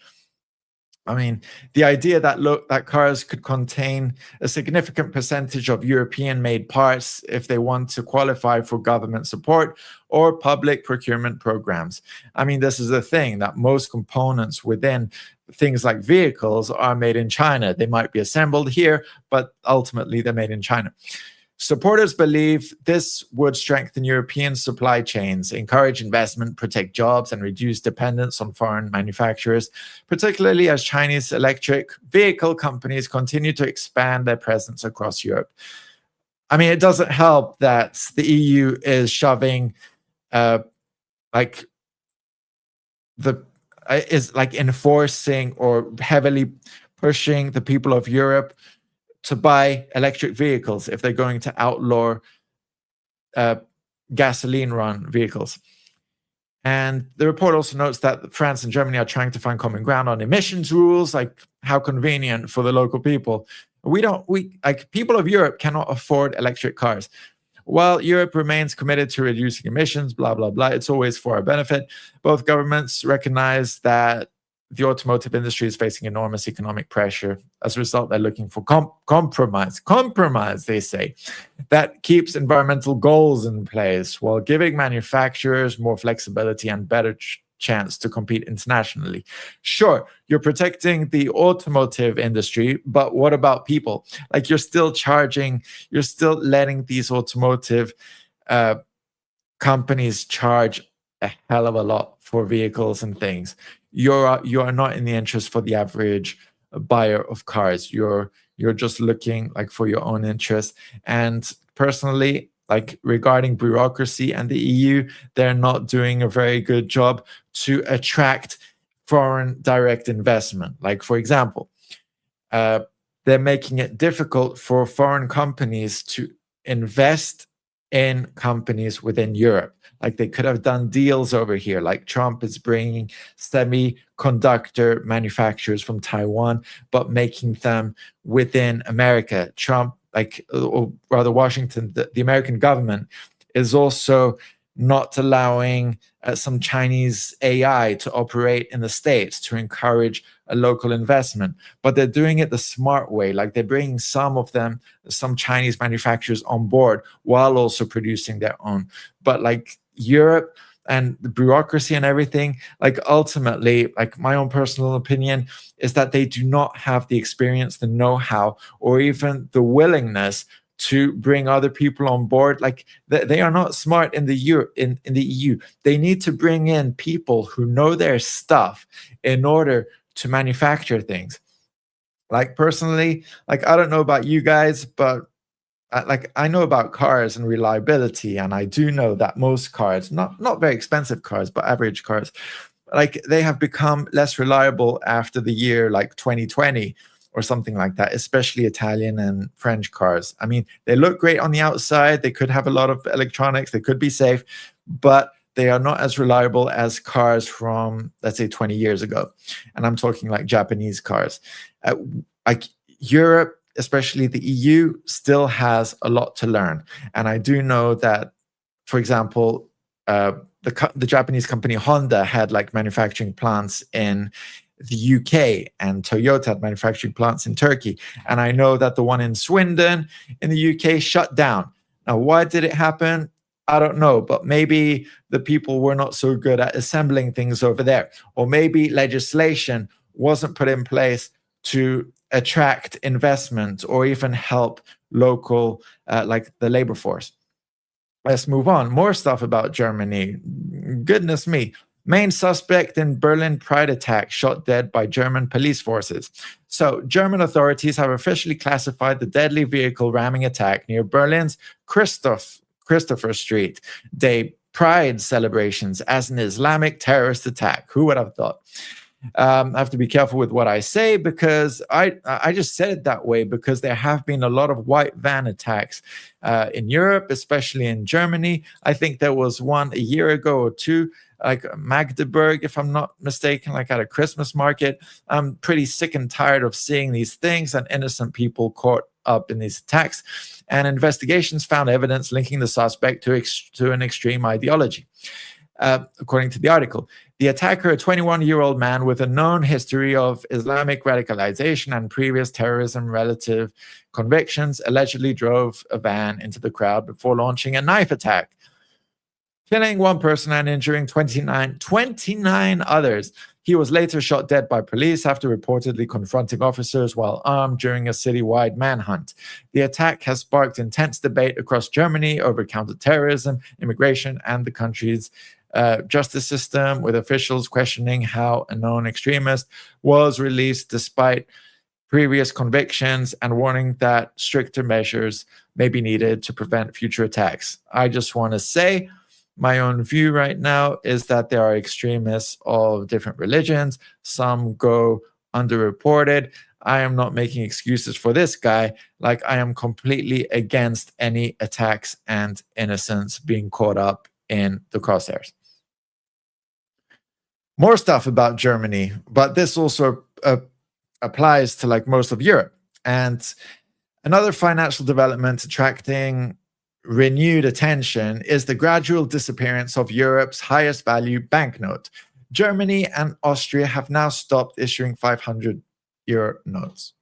I mean, the idea that cars could contain a significant percentage of European-made parts if they want to qualify for government support or public procurement programs. I mean, this is the thing, that most components within things like vehicles are made in China. They might be assembled here, but ultimately they're made in China. Supporters believe this would strengthen European supply chains, encourage investment, protect jobs, and reduce dependence on foreign manufacturers, particularly as Chinese electric vehicle companies continue to expand their presence across Europe. I mean, it doesn't help that the EU is shoving, like is like enforcing or heavily pushing the people of Europe to buy electric vehicles if they're going to outlaw gasoline run vehicles. And the report also notes that France and Germany are trying to find common ground on emissions rules, like how convenient for the local people. We like people of Europe cannot afford electric cars. While Europe remains committed to reducing emissions, blah, blah, blah, it's always for our benefit. Both governments recognize that the automotive industry is facing enormous economic pressure. As a result, they're looking for compromise, they say, that keeps environmental goals in place while giving manufacturers more flexibility and better chance to compete internationally. Sure, you're protecting the automotive industry, but what about people? Like you're still letting these automotive companies charge a hell of a lot for vehicles and things. You are not in the interest for the average buyer of cars. You're just looking like for your own interest. And personally, like regarding bureaucracy and the EU, they're not doing a very good job to attract foreign direct investment. Like, for example, they're making it difficult for foreign companies to invest in companies within Europe. Like they could have done deals over here. Like Trump is bringing semiconductor manufacturers from Taiwan, but making them within America. Trump, or rather Washington, the American government is also not allowing some Chinese AI to operate in the States to encourage a local investment. But they're doing it the smart way. Like they're bringing some Chinese manufacturers on board while also producing their own. But like Europe and the bureaucracy and everything, like ultimately, like my own personal opinion is that they do not have the experience, the know-how, or even the willingness to bring other people on board. Like they are not smart in the EU. They need to bring in people who know their stuff in order to manufacture things. Like personally, like I don't know about you guys, but I know about cars and reliability, and I do know that most cars, not very expensive cars, but average cars, like they have become less reliable after the year like 2020 or something like that, especially Italian and French cars. I mean, they look great on the outside. They could have a lot of electronics. They could be safe, but they are not as reliable as cars from, let's say, 20 years ago. And I'm talking like Japanese cars. Like Europe, especially the EU, still has a lot to learn. And I do know that, for example, the Japanese company Honda had like manufacturing plants in the UK, and Toyota had manufacturing plants in Turkey. And I know that the one in Swindon in the UK shut down. Now, why did it happen? I don't know, but maybe the people were not so good at assembling things over there. Or maybe legislation wasn't put in place to attract investment or even help local, like the labor force. Let's move on. More stuff about Germany. Goodness me. Main suspect in Berlin Pride attack shot dead by German police forces. So German authorities have officially classified the deadly vehicle ramming attack near Berlin's Christopher Street Day Pride celebrations as an Islamic terrorist attack. Who would have thought? I have to be careful with what I say because I just said it that way because there have been a lot of white van attacks in Europe, especially in Germany. I think there was one a year ago or two, like Magdeburg, if I'm not mistaken, like at a Christmas market. I'm pretty sick and tired of seeing these things and innocent people caught up in these attacks. And investigations found evidence linking the suspect to an extreme ideology. According to the article, the attacker, a 21-year-old man with a known history of Islamic radicalization and previous terrorism-related convictions, allegedly drove a van into the crowd before launching a knife attack, killing one person and injuring 29 others. He was later shot dead by police after reportedly confronting officers while armed during a citywide manhunt. The attack has sparked intense debate across Germany over counterterrorism, immigration, and the country's justice system, with officials questioning how a known extremist was released despite previous convictions and warning that stricter measures may be needed to prevent future attacks. I just want to say my own view right now is that there are extremists of different religions. Some go underreported. I am not making excuses for this guy. Like, I am completely against any attacks and innocents being caught up in the crosshairs. More stuff about Germany, but this also applies to like most of Europe. And another financial development attracting renewed attention is the gradual disappearance of Europe's highest value banknote. Germany and Austria have now stopped issuing 500 euro notes.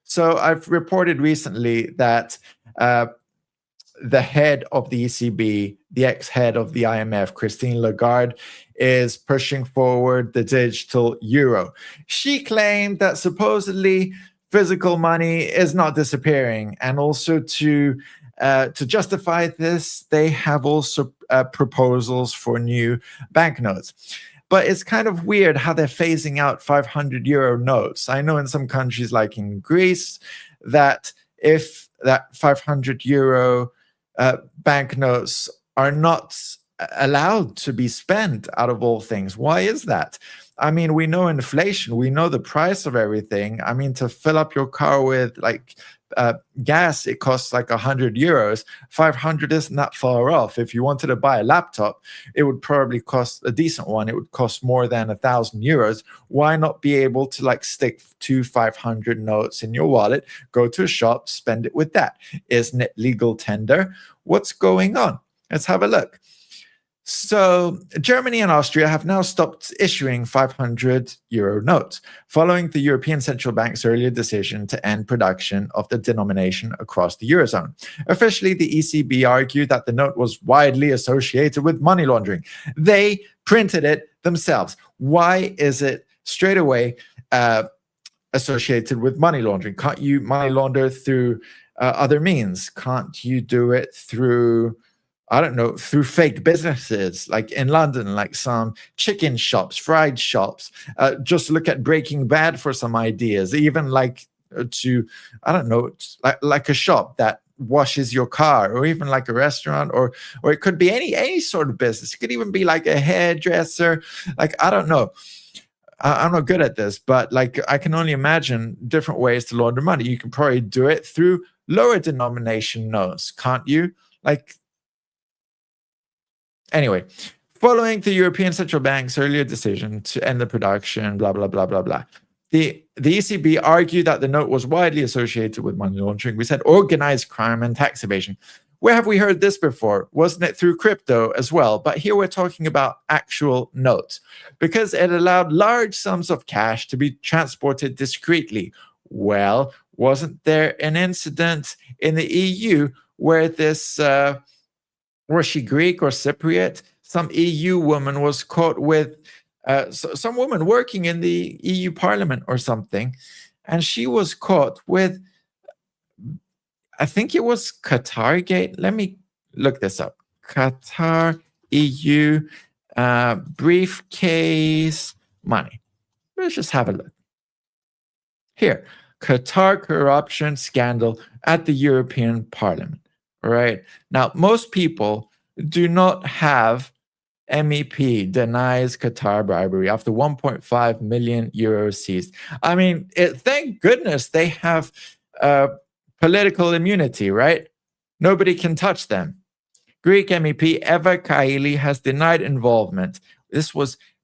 So I've reported recently that the head of the ECB, the ex-head of the IMF, Christine Lagarde, is pushing forward the digital euro. She claimed that supposedly physical money is not disappearing, and also to justify this, they have also proposals for new banknotes. But it's kind of weird how they're phasing out 500 euro notes. I know in some countries, like in Greece, that if that 500 euro banknotes are not allowed to be spent out of all things. Why is that? I mean, we know inflation, we know the price of everything. I mean, to fill up your car with like gas, it costs like 100 euros. 500 isn't that far off. If you wanted to buy a laptop, it would probably cost a decent one. It would cost more than 1,000 euros. Why not be able to like stick 500 notes in your wallet, go to a shop, spend it with that? Isn't it legal tender? What's going on? Let's have a look. So Germany and Austria have now stopped issuing 500 euro notes, following the European Central Bank's earlier decision to end production of the denomination across the Eurozone. Officially, the ECB argued that the note was widely associated with money laundering. They printed it themselves. Why is it straight away associated with money laundering? Can't you money launder through other means? Can't you do it through, I don't know, through fake businesses, like in London, like some chicken shops, fried shops? Just look at Breaking Bad for some ideas. Even like to, I don't know, like a shop that washes your car, or even like a restaurant, or it could be any sort of business. It could even be like a hairdresser. Like, I don't know. I'm not good at this, but like I can only imagine different ways to launder money. You can probably do it through lower denomination notes, can't you? Like, anyway, following the European Central Bank's earlier decision to end the production, blah, blah, blah, blah, blah, the ECB argued that the note was widely associated with money laundering. We said organized crime and tax evasion. Where have we heard this before? Wasn't it through crypto as well? But here we're talking about actual notes, because it allowed large sums of cash to be transported discreetly. Well, wasn't there an incident in the EU where this... was she Greek or Cypriot? Some EU woman was caught with some woman working in the EU Parliament or something, and she was caught with, I think it was Qatargate. Let me look this up. Qatar EU briefcase money. Let's just have a look. Here, Qatar corruption scandal at the European Parliament. Right. Now, most people do not have MEP denies Qatar bribery after 1.5 million euros seized. I mean, thank goodness they have political immunity, right? Nobody can touch them. Greek MEP Eva Kaili has denied involvement.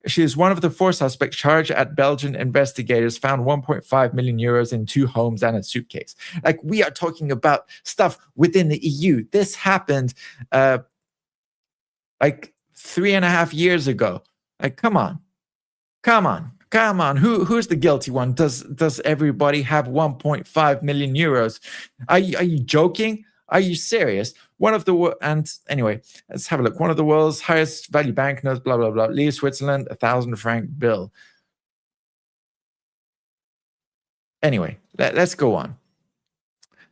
She is one of the 4 suspects charged at Belgian investigators found 1.5 million euros in 2 homes and a suitcase. Like, we are talking about stuff within the EU. This happened like 3.5 years ago. Like, come on. Who's the guilty one? Does everybody have 1.5 million euros? Are you joking? Are you serious? Anyway, let's have a look. One of the world's highest value banknotes, blah, blah, blah. Leave Switzerland, 1,000 franc bill. Anyway, let's go on.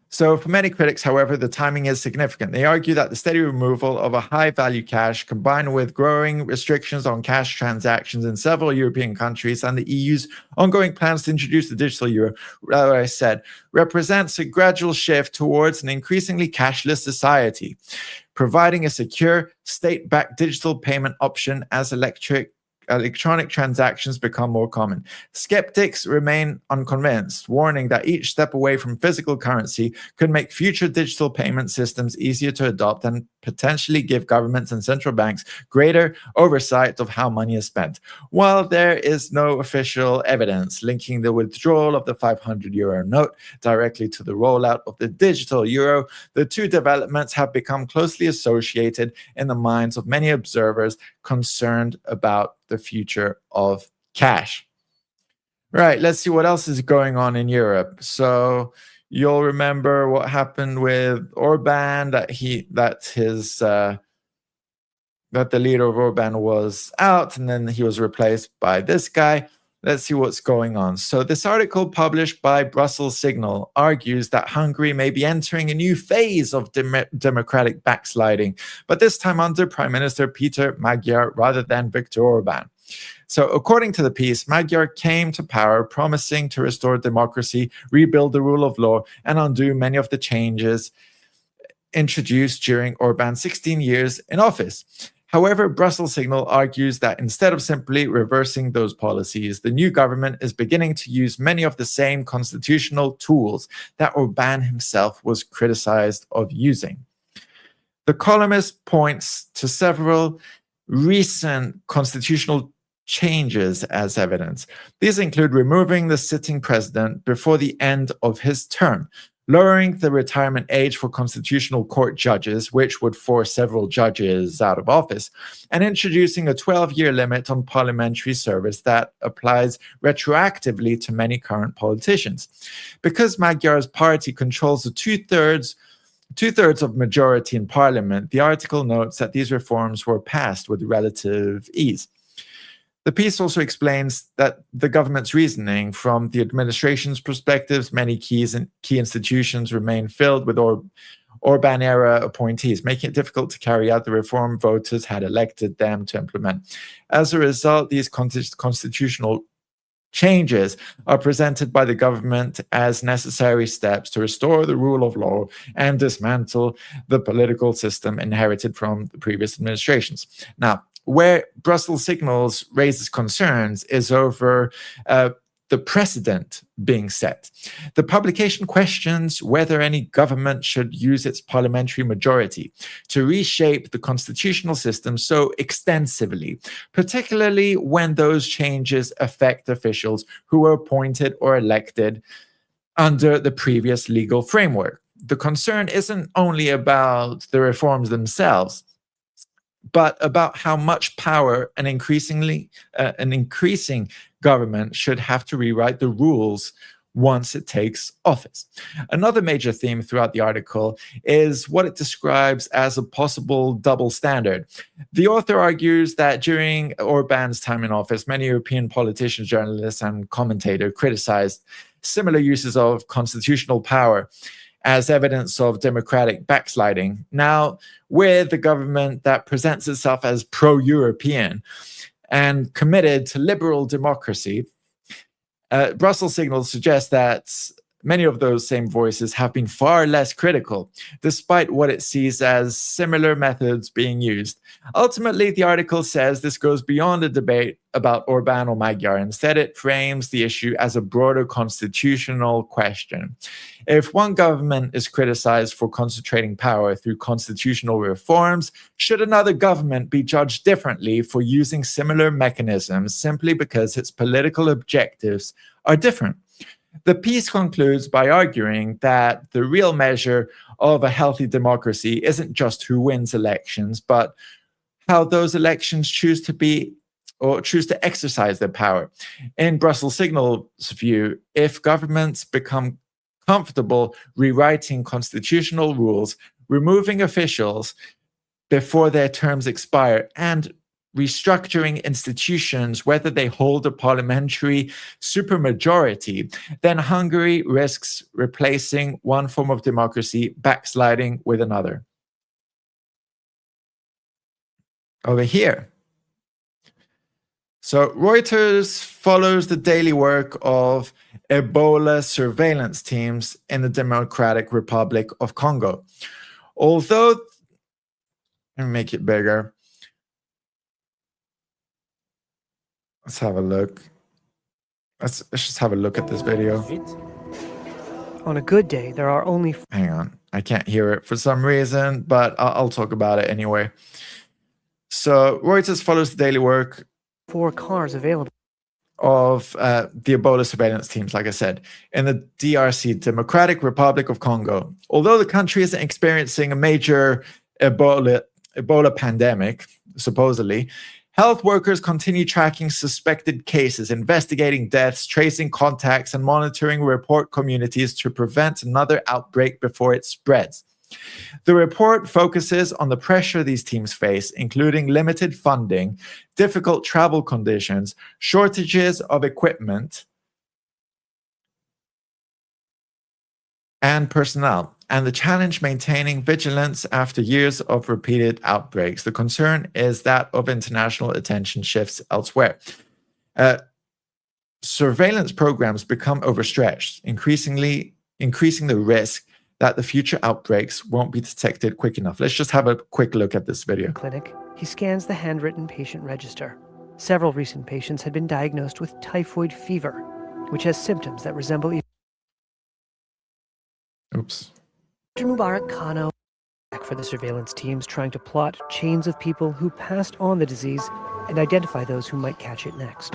So for many critics, however, the timing is significant. They argue that the steady removal of a high-value cash, combined with growing restrictions on cash transactions in several European countries and the EU's ongoing plans to introduce the digital euro, as I said, represents a gradual shift towards an increasingly cashless society, providing a secure, state-backed digital payment option as electronic transactions become more common. Skeptics remain unconvinced, warning that each step away from physical currency could make future digital payment systems easier to adopt and potentially give governments and central banks greater oversight of how money is spent. While there is no official evidence linking the withdrawal of the 500 euro note directly to the rollout of the digital euro, the two developments have become closely associated in the minds of many observers concerned about the future of cash. Right, let's see what else is going on in Europe. So you'll remember what happened with Orban, that the leader of Orban was out, and then he was replaced by this guy. Let's see what's going on. So this article published by Brussels Signal argues that Hungary may be entering a new phase of democratic backsliding, but this time under Prime Minister Peter Magyar rather than Viktor Orban. So according to the piece, Magyar came to power promising to restore democracy, rebuild the rule of law, and undo many of the changes introduced during Orban's 16 years in office. However, Brussels Signal argues that instead of simply reversing those policies, the new government is beginning to use many of the same constitutional tools that Orban himself was criticized of using. The columnist points to several recent constitutional changes as evidence. These include removing the sitting president before the end of his term, lowering the retirement age for constitutional court judges, which would force several judges out of office, and introducing a 12-year limit on parliamentary service that applies retroactively to many current politicians. Because Magyar's party controls the two-thirds of majority in parliament, the article notes that these reforms were passed with relative ease. The piece also explains that the government's reasoning from the administration's perspectives, many key institutions remain filled with Orban-era appointees, making it difficult to carry out the reform voters had elected them to implement. As a result, these constitutional changes are presented by the government as necessary steps to restore the rule of law and dismantle the political system inherited from the previous administrations. Now, where Brussels Signals raises concerns is over the precedent being set. The publication questions whether any government should use its parliamentary majority to reshape the constitutional system so extensively, particularly when those changes affect officials who were appointed or elected under the previous legal framework. The concern isn't only about the reforms themselves, but about how much power an increasing government should have to rewrite the rules once it takes office. Another major theme throughout the article is what it describes as a possible double standard. The author argues that during Orban's time in office, many European politicians, journalists, and commentators criticized similar uses of constitutional power as evidence of democratic backsliding. Now, with the government that presents itself as pro-European and committed to liberal democracy, Brussels Signal suggests that many of those same voices have been far less critical, despite what it sees as similar methods being used. Ultimately, the article says this goes beyond a debate about Orban or Magyar. Instead, it frames the issue as a broader constitutional question. If one government is criticized for concentrating power through constitutional reforms, should another government be judged differently for using similar mechanisms simply because its political objectives are different? The piece concludes by arguing that the real measure of a healthy democracy isn't just who wins elections, but how those elections choose to exercise their power. In Brussels Signal's view, if governments become comfortable rewriting constitutional rules, removing officials before their terms expire, and restructuring institutions, whether they hold a parliamentary supermajority, then Hungary risks replacing one form of democracy, backsliding with another. Over here. So Reuters follows the daily work of Ebola surveillance teams in the Democratic Republic of Congo. Although, let me make it bigger. Let's have a look. Let's just have a look at this video. On a good day, there are only... Hang on, I can't hear it for some reason, but I'll talk about it anyway. So Reuters follows the daily work 4 cars available of the Ebola surveillance teams, like I said, in the DRC, Democratic Republic of Congo. Although the country isn't experiencing a major Ebola pandemic, supposedly, health workers continue tracking suspected cases, investigating deaths, tracing contacts, and monitoring report communities to prevent another outbreak before it spreads. The report focuses on the pressure these teams face, including limited funding, difficult travel conditions, shortages of equipment and personnel, and the challenge maintaining vigilance after years of repeated outbreaks. The concern is that of international attention shifts elsewhere. Surveillance programs become overstretched, increasing the risk that the future outbreaks won't be detected quick enough. Let's just have a quick look at this video. clinic. He scans the handwritten patient register. Several recent patients had been diagnosed with typhoid fever, which has symptoms that resemble... Oops. Dr. Mubarak Kano for the surveillance teams trying to plot chains of people who passed on the disease and identify those who might catch it next.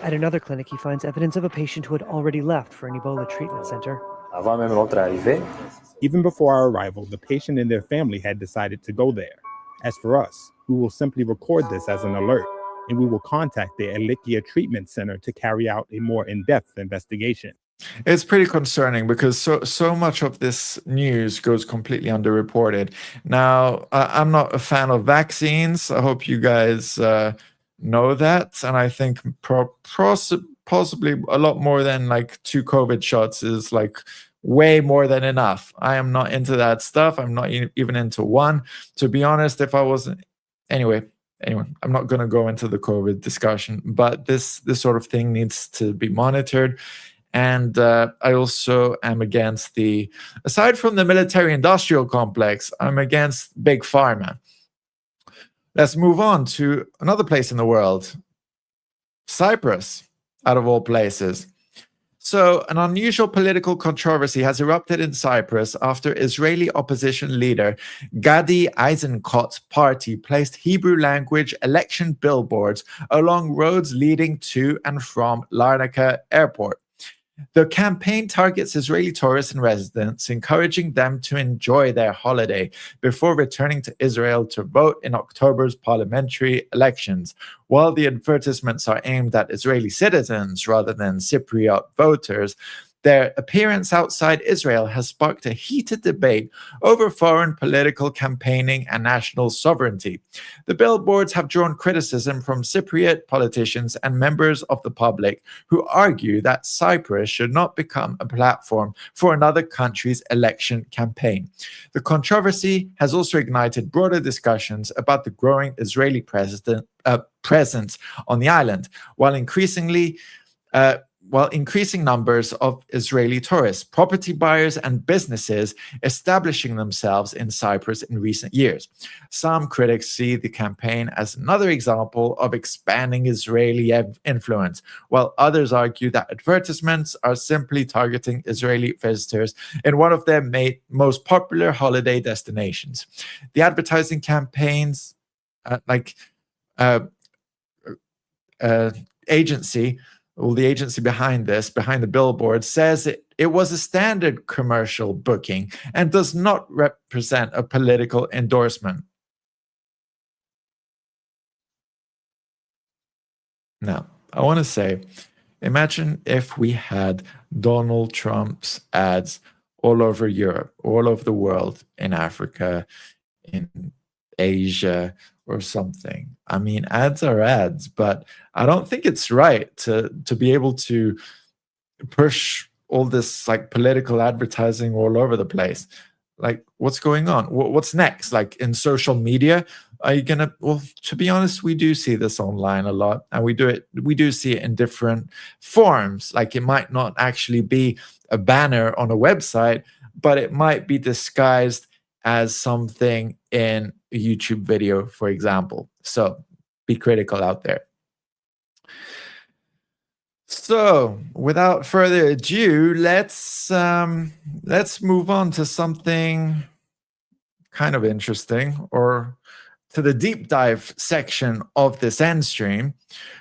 At another clinic, he finds evidence of a patient who had already left for an Ebola treatment center. Even before our arrival, the patient and their family had decided to go there. As for us, we will simply record this as an alert, and we will contact the Elikia Treatment Center to carry out a more in-depth investigation. It's pretty concerning because so much of this news goes completely underreported. Now, I'm not a fan of vaccines. I hope you guys know that, and I think possibly a lot more than like 2 COVID shots is like way more than enough. I am not into that stuff. I'm not even into one. To be honest, if I wasn't... Anyway, I'm not going to go into the COVID discussion, but this sort of thing needs to be monitored. And I also am against aside from the military-industrial complex, I'm against big pharma. Let's move on to another place in the world, Cyprus, out of all places. So, an unusual political controversy has erupted in Cyprus after Israeli opposition leader Gadi Eisenkot's party placed Hebrew language election billboards along roads leading to and from Larnaca Airport. The campaign targets Israeli tourists and residents, encouraging them to enjoy their holiday before returning to Israel to vote in October's parliamentary elections. While the advertisements are aimed at Israeli citizens rather than Cypriot voters, their appearance outside Israel has sparked a heated debate over foreign political campaigning and national sovereignty. The billboards have drawn criticism from Cypriot politicians and members of the public who argue that Cyprus should not become a platform for another country's election campaign. The controversy has also ignited broader discussions about the growing Israeli presence on the island, while increasing numbers of Israeli tourists, property buyers, and businesses establishing themselves in Cyprus in recent years. Some critics see the campaign as another example of expanding Israeli influence, while others argue that advertisements are simply targeting Israeli visitors in one of their most popular holiday destinations. The advertising campaigns, agency behind the billboard, says it was a standard commercial booking and does not represent a political endorsement. Now, I want to say, imagine if we had Donald Trump's ads all over Europe, all over the world, in Africa, in Asia, or something. I mean, ads are ads, but I don't think it's right to be able to push all this like political advertising all over the place. Like, what's going on? What's next? Like in social media, are you gonna? Well, to be honest, we do see this online a lot, and we do see it in different forms. Like, it might not actually be a banner on a website, but it might be disguised as something in a YouTube video, for example. So be critical out there. So, without further ado, let's move on to something kind of interesting, or to the deep dive section of this end stream.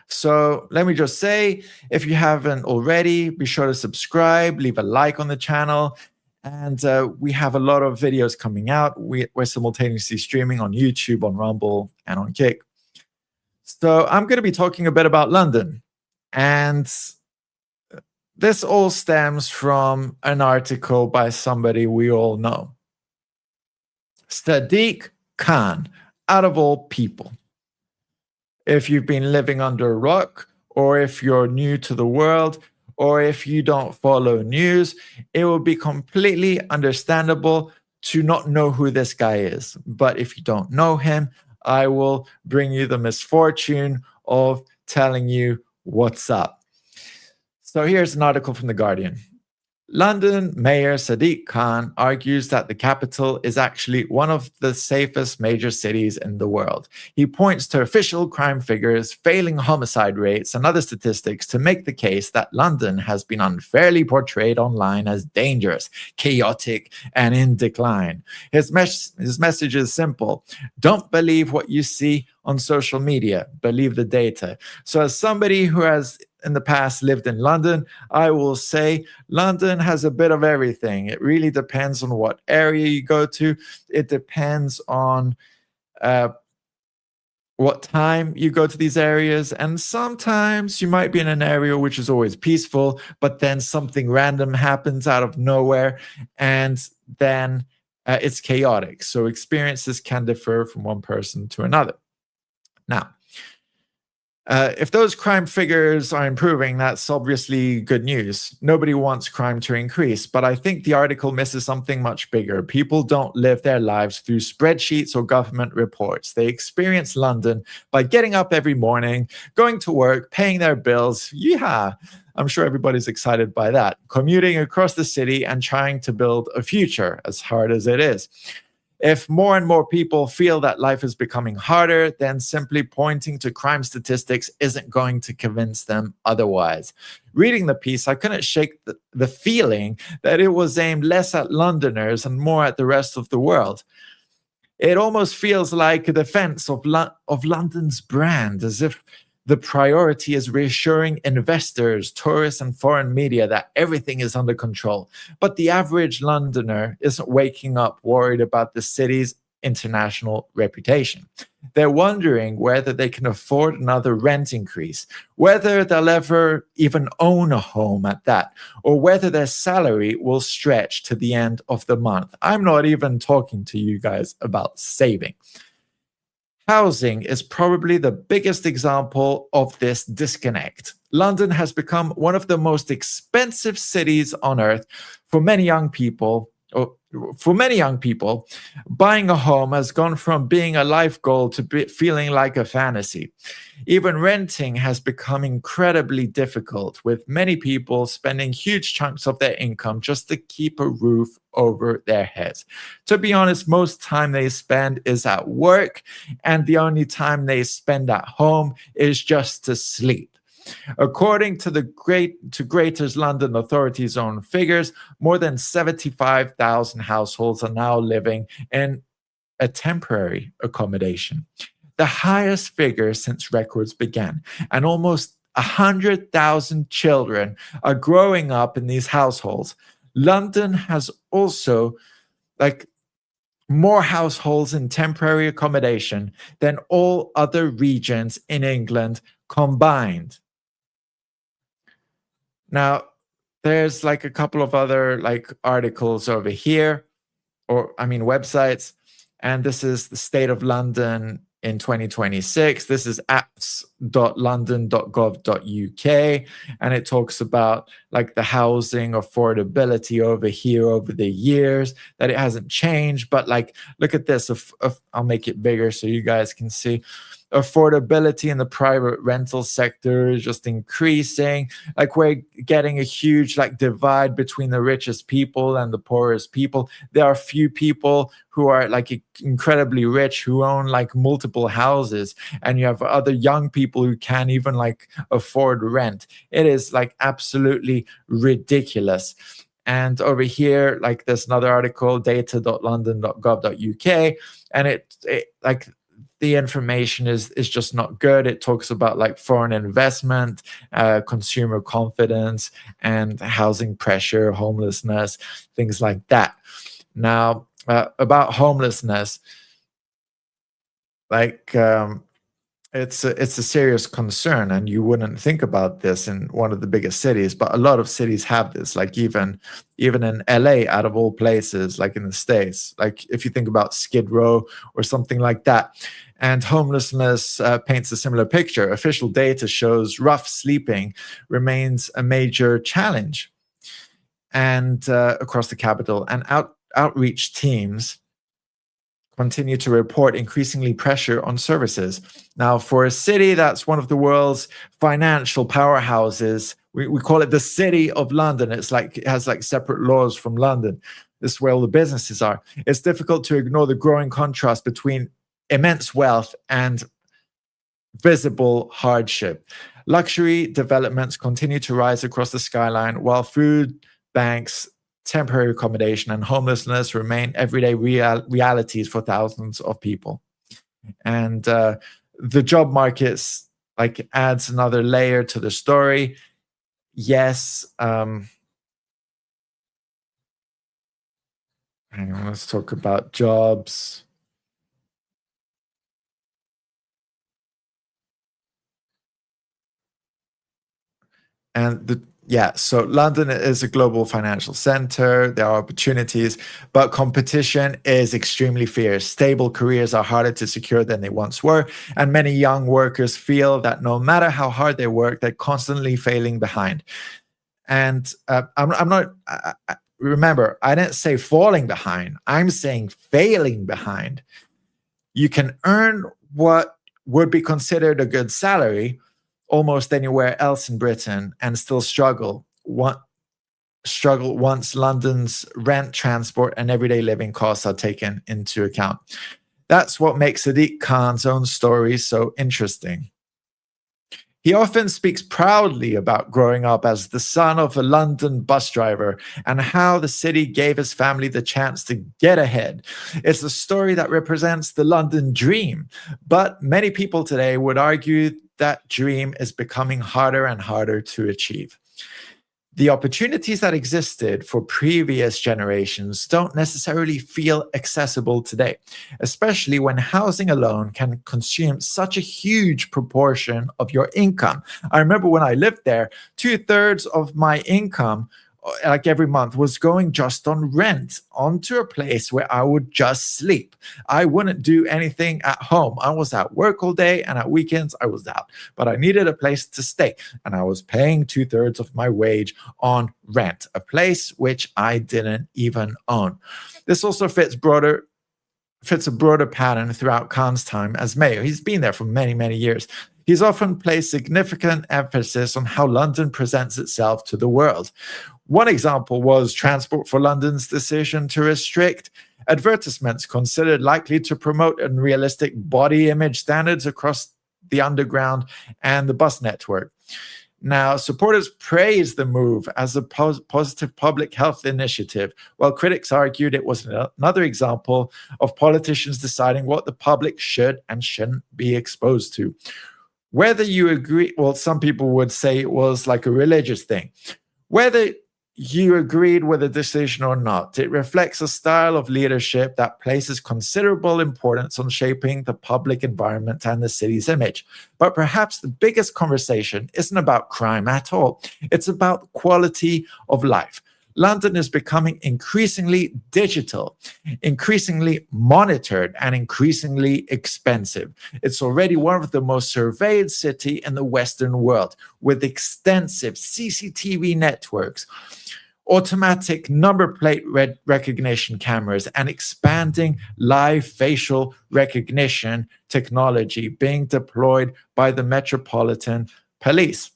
So, let me just say, if you haven't already, be sure to subscribe, leave a like on the channel, and we have a lot of videos coming out. We're simultaneously streaming on YouTube, on Rumble, and on Kick. So, I'm going to be talking a bit about London. And this all stems from an article by somebody we all know. Sadiq Khan, out of all people. If you've been living under a rock, or if you're new to the world, or if you don't follow news, it will be completely understandable to not know who this guy is. But if you don't know him, I will bring you the misfortune of telling you what's up. So here's an article from The Guardian. London Mayor Sadiq Khan argues that the capital is actually one of the safest major cities in the world. He points to official crime figures, failing homicide rates, and other statistics to make the case that London has been unfairly portrayed online as dangerous, chaotic, and in decline. His message is simple. Don't believe what you see on social media. Believe the data. So as somebody who has in the past lived in London, I will say London has a bit of everything. It really depends on what area you go to. It depends on what time you go to these areas. And sometimes you might be in an area which is always peaceful, but then something random happens out of nowhere, and then it's chaotic. So experiences can differ from one person to another. Now, if those crime figures are improving, that's obviously good news. Nobody wants crime to increase, but I think the article misses something much bigger. People don't live their lives through spreadsheets or government reports. They experience London by getting up every morning, going to work, paying their bills. Yeah, I'm sure everybody's excited by that. Commuting across the city and trying to build a future, as hard as it is. If more and more people feel that life is becoming harder, then simply pointing to crime statistics isn't going to convince them otherwise. Reading the piece, I couldn't shake the feeling that it was aimed less at Londoners and more at the rest of the world. It almost feels like a defense of London's brand, as if the priority is reassuring investors, tourists, and foreign media that everything is under control. But the average Londoner isn't waking up worried about the city's international reputation. They're wondering whether they can afford another rent increase, whether they'll ever even own a home at that, or whether their salary will stretch to the end of the month. I'm not even talking to you guys about saving. Housing is probably the biggest example of this disconnect. London has become one of the most expensive cities on earth for many young people. Buying a home has gone from being a life goal to feeling like a fantasy. Even renting has become incredibly difficult, with many people spending huge chunks of their income just to keep a roof over their heads. To be honest, most time they spend is at work, and the only time they spend at home is just to sleep. According to the Greater London Authority's own figures, more than 75,000 households are now living in a temporary accommodation, the highest figure since records began, and almost 100,000 children are growing up in these households. London has also more households in temporary accommodation than all other regions in England combined. Now, there's like a couple of other like articles over here, websites. And this is the state of London in 2026. This is apps.london.gov.uk. And it talks about like the housing affordability over here over the years, that it hasn't changed. But like, look at this. I'll make it bigger so you guys can see. Affordability in the private rental sector is just increasing. Like, we're getting a huge like divide between the richest people and the poorest people. There are few people who are like incredibly rich who own like multiple houses, and you have other young people who can't even like afford rent. It is like absolutely ridiculous. And over here, like there's another article, data.london.gov.uk, and it like the information is just not good. It talks about like foreign investment, consumer confidence, and housing pressure, homelessness, things like that. Now, about homelessness, like it's a serious concern, and you wouldn't think about this in one of the biggest cities, but a lot of cities have this. Like even in LA, out of all places, like in the States, like if you think about Skid Row or something like that. And homelessness paints a similar picture. Official data shows rough sleeping remains a major challenge, and across the capital, and outreach teams continue to report increasingly pressure on services. Now, for a city that's one of the world's financial powerhouses, we call it the City of London. It's like it has like separate laws from London. This is where all the businesses are. It's difficult to ignore the growing contrast between immense wealth and visible hardship. Luxury developments continue to rise across the skyline, while food banks, temporary accommodation, and homelessness remain everyday realities for thousands of people. And the job markets like adds another layer to the story. Yes. Hang on, let's talk about jobs. And so London is a global financial center. There are opportunities, but competition is extremely fierce. Stable careers are harder to secure than they once were, and many young workers feel that no matter how hard they work, they're constantly failing behind. And I'm not. Remember, I didn't say falling behind. I'm saying failing behind. You can earn what would be considered a good salary almost anywhere else in Britain and still struggle once London's rent, transport, and everyday living costs are taken into account. That's what makes Sadiq Khan's own story so interesting. He often speaks proudly about growing up as the son of a London bus driver and how the city gave his family the chance to get ahead. It's a story that represents the London dream, but many people today would argue that dream is becoming harder and harder to achieve. The opportunities that existed for previous generations don't necessarily feel accessible today, especially when housing alone can consume such a huge proportion of your income. I remember when I lived there, 2/3 of my income, like every month, was going just on rent onto a place where I would just sleep. I wouldn't do anything at home. I was at work all day, and at weekends I was out, but I needed a place to stay, and I was paying 2/3 of my wage on rent, a place which I didn't even own. This also fits a broader pattern throughout Khan's time as mayor. He's been there for many, many years. He's often placed significant emphasis on how London presents itself to the world. One example was Transport for London's decision to restrict advertisements considered likely to promote unrealistic body image standards across the underground and the bus network. Now, supporters praised the move as a positive public health initiative, while critics argued it was another example of politicians deciding what the public should and shouldn't be exposed to. Whether you agree, well, some people would say it was like a religious thing. Whether you agreed with the decision or not. It reflects a style of leadership that places considerable importance on shaping the public environment and the city's image. But perhaps the biggest conversation isn't about crime at all. It's about quality of life. London is becoming increasingly digital, increasingly monitored, and increasingly expensive. It's already one of the most surveilled cities in the Western world, with extensive CCTV networks, automatic number plate recognition cameras, and expanding live facial recognition technology being deployed by the Metropolitan Police.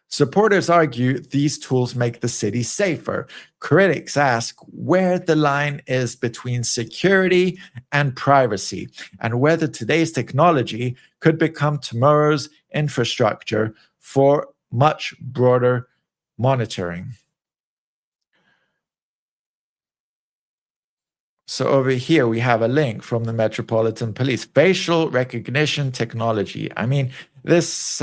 Supporters argue these tools make the city safer. Critics ask where the line is between security and privacy, and whether today's technology could become tomorrow's infrastructure for much broader monitoring. So over here, we have a link from the Metropolitan Police. Facial recognition technology. I mean, this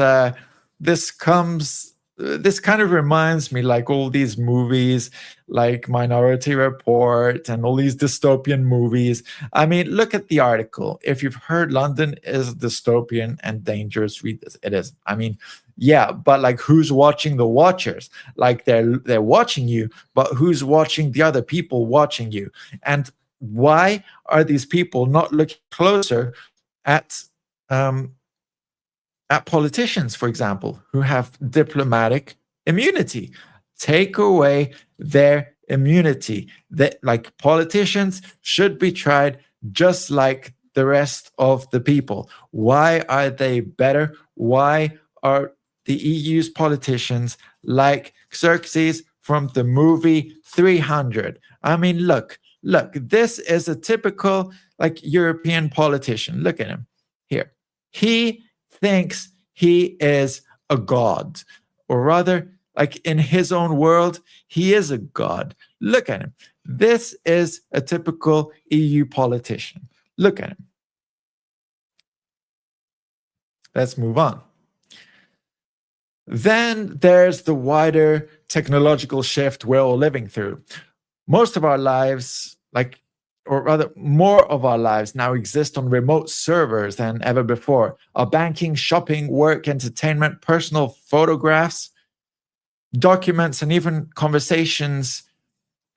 kind of reminds me like all these movies like Minority Report and all these dystopian movies. I mean, look at the article. If you've heard London is dystopian and dangerous, read this. It is. I mean, yeah, but like who's watching the watchers? Like they're watching you, but who's watching the other people watching you? And why are these people not looking closer at politicians, for example, who have diplomatic immunity? Take away their immunity. That, like, politicians should be tried just like the rest of the people. Why are they better? Why are the EU's politicians like Xerxes from the movie 300? I mean, look, this is a typical like European politician. Look at him here. He thinks he is a god, or rather, like in his own world, he is a god. Look at him. This is a typical EU politician. Look at him. Let's move on. Then there's the wider technological shift we're all living through. Most of our lives, or rather more of our lives now exist on remote servers than ever before. Our banking, shopping, work, entertainment, personal photographs, documents, and even conversations,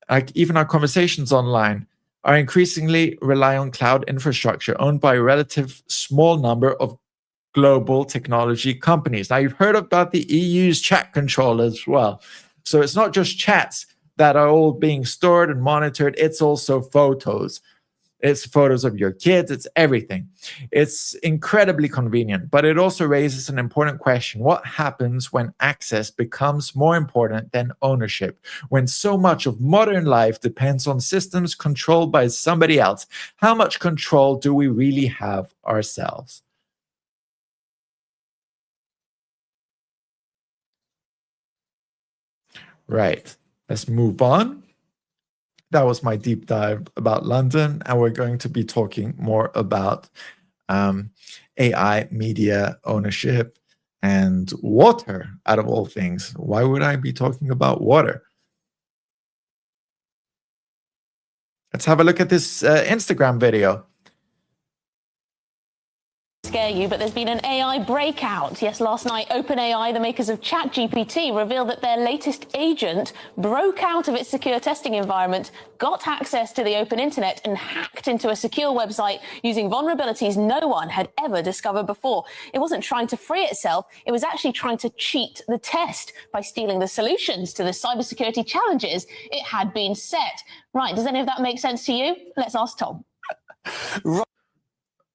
like even our conversations online, are increasingly rely on cloud infrastructure owned by a relative small number of global technology companies. Now, you've heard about the EU's chat control as well. So it's not just chats that are all being stored and monitored. It's also photos. It's photos of your kids. It's everything. It's incredibly convenient, but it also raises an important question. What happens when access becomes more important than ownership? When so much of modern life depends on systems controlled by somebody else? How much control do we really have ourselves? Right. Let's move on. That was my deep dive about London, and we're going to be talking more about AI, media ownership, and water, out of all things. Why would I be talking about water? Let's have a look at this Instagram video. Scare you, but there's been an AI breakout. Yes, last night, OpenAI, the makers of ChatGPT, revealed that their latest agent broke out of its secure testing environment, got access to the open internet, and hacked into a secure website using vulnerabilities no one had ever discovered before. It wasn't trying to free itself, it was actually trying to cheat the test by stealing the solutions to the cybersecurity challenges it had been set. Right, does any of that make sense to you? Let's ask Tom.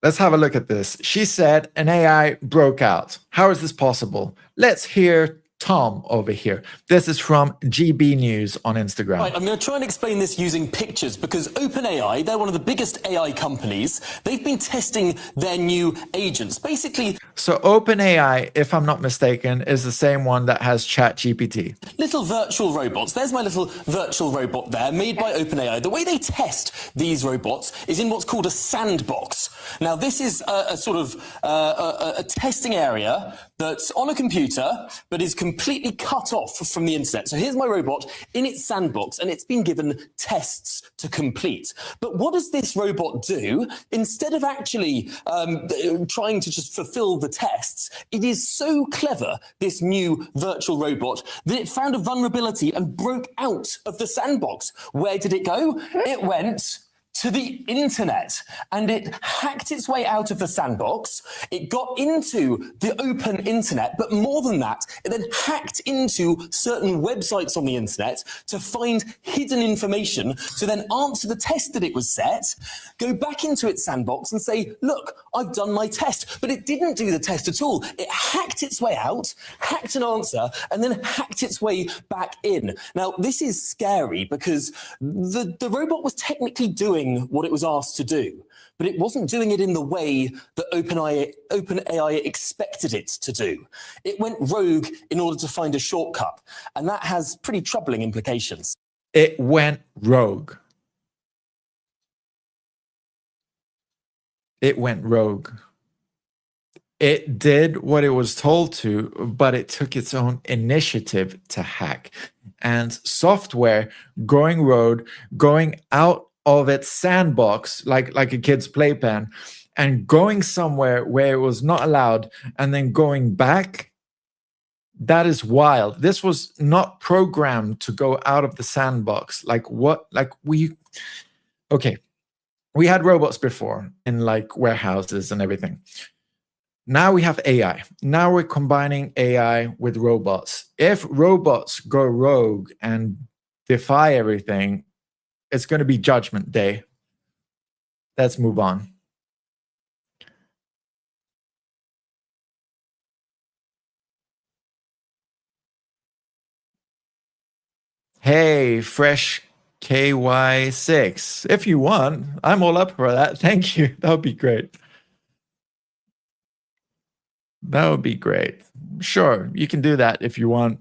Let's have a look at this. She said an AI broke out. How is this possible? Let's hear Tom over here. This is from GB News on Instagram. Right, I'm going to try and explain this using pictures because OpenAI, they're one of the biggest AI companies. They've been testing their new agents. Basically, so OpenAI, if I'm not mistaken, is the same one that has ChatGPT. Little virtual robots. There's my little virtual robot there, made by OpenAI. The way they test these robots is in what's called a sandbox. Now, this is a sort of a testing area that's on a computer but is completely cut off from the internet. So here's my robot in its sandbox, and it's been given tests to complete. But what does this robot do? Instead of actually trying to just fulfill the tests, it is so clever, this new virtual robot, that it found a vulnerability and broke out of the sandbox. Where did it go? It went to the internet, and it hacked its way out of the sandbox. It got into the open internet, but more than that, it then hacked into certain websites on the internet to find hidden information, to then answer the test that it was set, go back into its sandbox and say, look, I've done my test. But it didn't do the test at all. It hacked its way out, hacked an answer, and then hacked its way back in. Now, this is scary because the robot was technically doing what it was asked to do, but it wasn't doing it in the way that OpenAI expected it to do. It went rogue in order to find a shortcut, and that has pretty troubling implications. It went rogue. It went rogue. It did what it was told to, but it took its own initiative to hack. And software going rogue, going out of its sandbox, like a kid's playpen, and going somewhere where it was not allowed, and then going back, that is wild. This was not programmed to go out of the sandbox. Okay, we had robots before in like warehouses and everything. Now we have AI. Now we're combining AI with robots. If robots go rogue and defy everything, it's going to be Judgment Day. Let's move on. Hey, Fresh KY6. If you want, I'm all up for that. Thank you. That would be great. That would be great. Sure, you can do that if you want.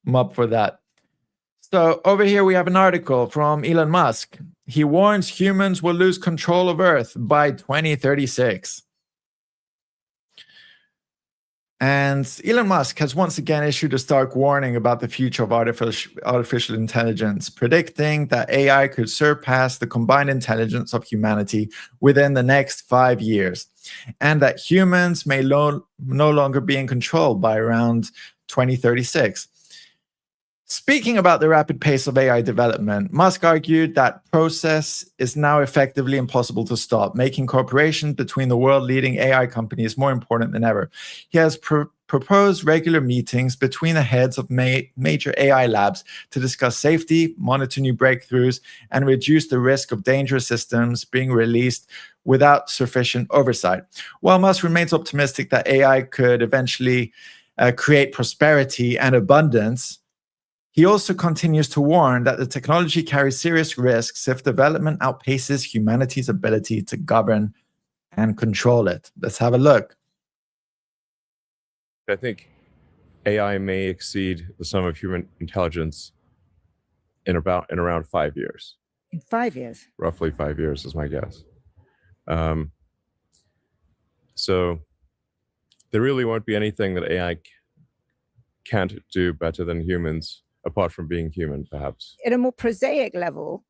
I'm up for that. So over here we have an article from Elon Musk. He warns humans will lose control of Earth by 2036. And Elon Musk has once again issued a stark warning about the future of artificial intelligence, predicting that AI could surpass the combined intelligence of humanity within the next 5 years, and that humans may no longer be in control by around 2036. Speaking about the rapid pace of AI development, Musk argued that process is now effectively impossible to stop, making cooperation between the world-leading AI companies more important than ever. He has proposed regular meetings between the heads of major AI labs to discuss safety, monitor new breakthroughs, and reduce the risk of dangerous systems being released without sufficient oversight. While Musk remains optimistic that AI could eventually create prosperity and abundance, he also continues to warn that the technology carries serious risks if development outpaces humanity's ability to govern and control it. Let's have a look. I think AI may exceed the sum of human intelligence in around 5 years. In 5 years? Roughly 5 years is my guess. So there really won't be anything that AI can't do better than humans, apart from being human, perhaps. At a more prosaic level,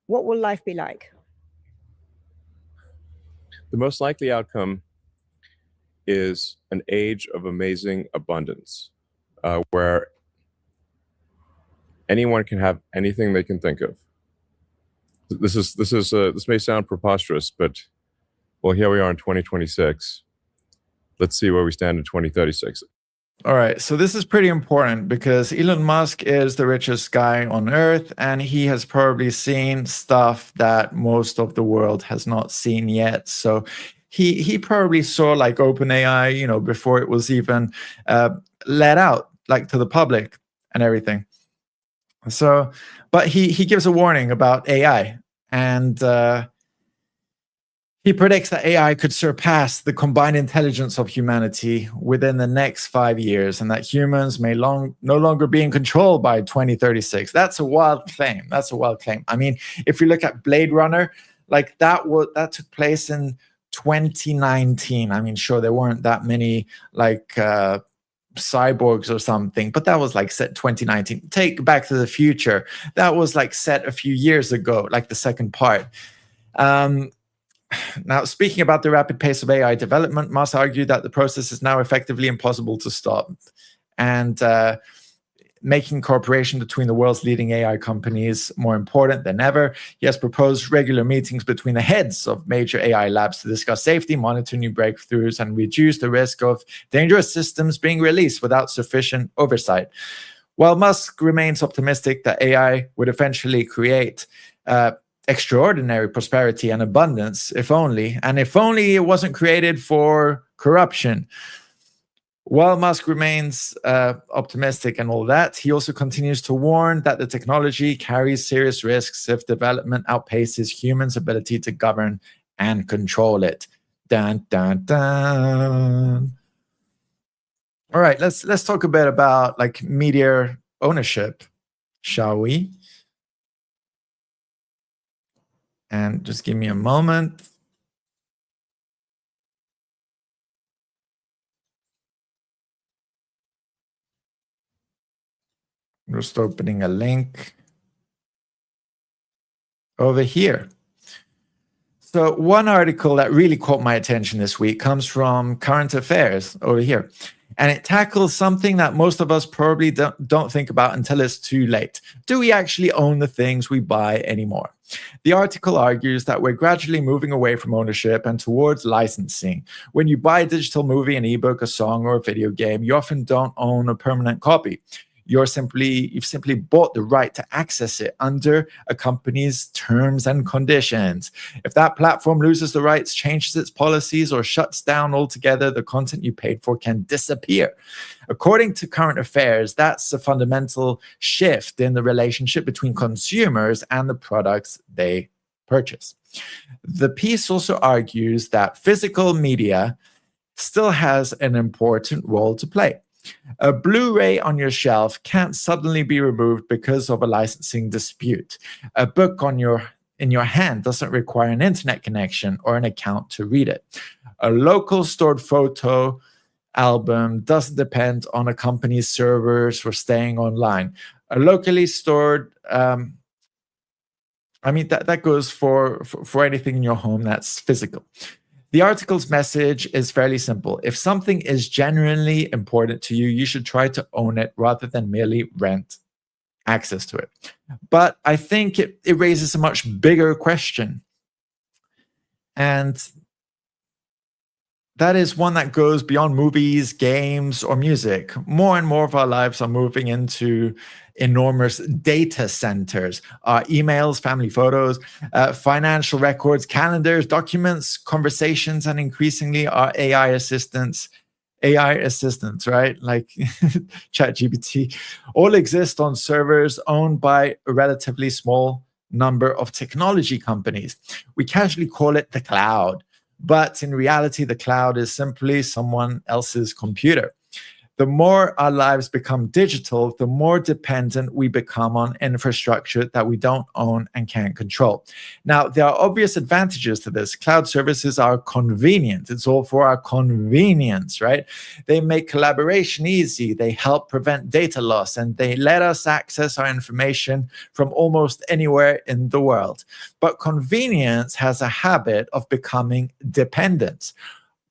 what will life be like? The most likely outcome is an age of amazing abundance, where anyone can have anything they can think of. This may sound preposterous, but well, here we are in 2026. Let's see where we stand in 2036. All right, so this is pretty important because Elon Musk is the richest guy on Earth, and he has probably seen stuff that most of the world has not seen yet. So he probably saw like OpenAI, before it was even let out like to the public and everything. So, but he gives a warning about AI, and he predicts that AI could surpass the combined intelligence of humanity within the next 5 years, and that humans may no longer be in control by 2036. That's a wild claim. That's a wild claim. I mean, if you look at Blade Runner, like that took place in 2019. I mean, sure, there weren't that many like cyborgs or something, but that was like set 2019. Take Back to the Future, that was like set a few years ago, like the second part. Now, speaking about the rapid pace of AI development, Musk argued that the process is now effectively impossible to stop, and making cooperation between the world's leading AI companies more important than ever. He has proposed regular meetings between the heads of major AI labs to discuss safety, monitor new breakthroughs, and reduce the risk of dangerous systems being released without sufficient oversight. While Musk remains optimistic that AI would eventually create extraordinary prosperity and abundance, if only it wasn't created for corruption. While Musk remains optimistic and all that, he also continues to warn that the technology carries serious risks if development outpaces humans' ability to govern and control it. Dun, dun, dun. All right, let's talk a bit about like media ownership, shall we? And just give me a moment. Just opening a link over here. So one article that really caught my attention this week comes from Current Affairs over here. And it tackles something that most of us probably don't think about until it's too late. Do we actually own the things we buy anymore? The article argues that we're gradually moving away from ownership and towards licensing. When you buy a digital movie, an ebook, a song, or a video game, you often don't own a permanent copy. You've simply bought the right to access it under a company's terms and conditions. If that platform loses the rights, changes its policies, or shuts down altogether, the content you paid for can disappear. According to Current Affairs, that's a fundamental shift in the relationship between consumers and the products they purchase. The piece also argues that physical media still has an important role to play. A Blu-ray on your shelf can't suddenly be removed because of a licensing dispute. A book in your hand doesn't require an internet connection or an account to read it. A local stored photo album doesn't depend on a company's servers for staying online. A locally stored, that goes for anything in your home that's physical. The article's message is fairly simple. If something is genuinely important to you, you should try to own it rather than merely rent access to it. But I think it raises a much bigger question. And that is one that goes beyond movies, games, or music. More and more of our lives are moving into enormous data centers. Our emails, family photos, financial records, calendars, documents, conversations, and increasingly our AI assistants, right? Like ChatGPT, all exist on servers owned by a relatively small number of technology companies. We casually call it the cloud. But in reality, the cloud is simply someone else's computer. The more our lives become digital, the more dependent we become on infrastructure that we don't own and can't control. Now, there are obvious advantages to this. Cloud services are convenient. It's all for our convenience, right? They make collaboration easy. They help prevent data loss, and they let us access our information from almost anywhere in the world. But convenience has a habit of becoming dependence.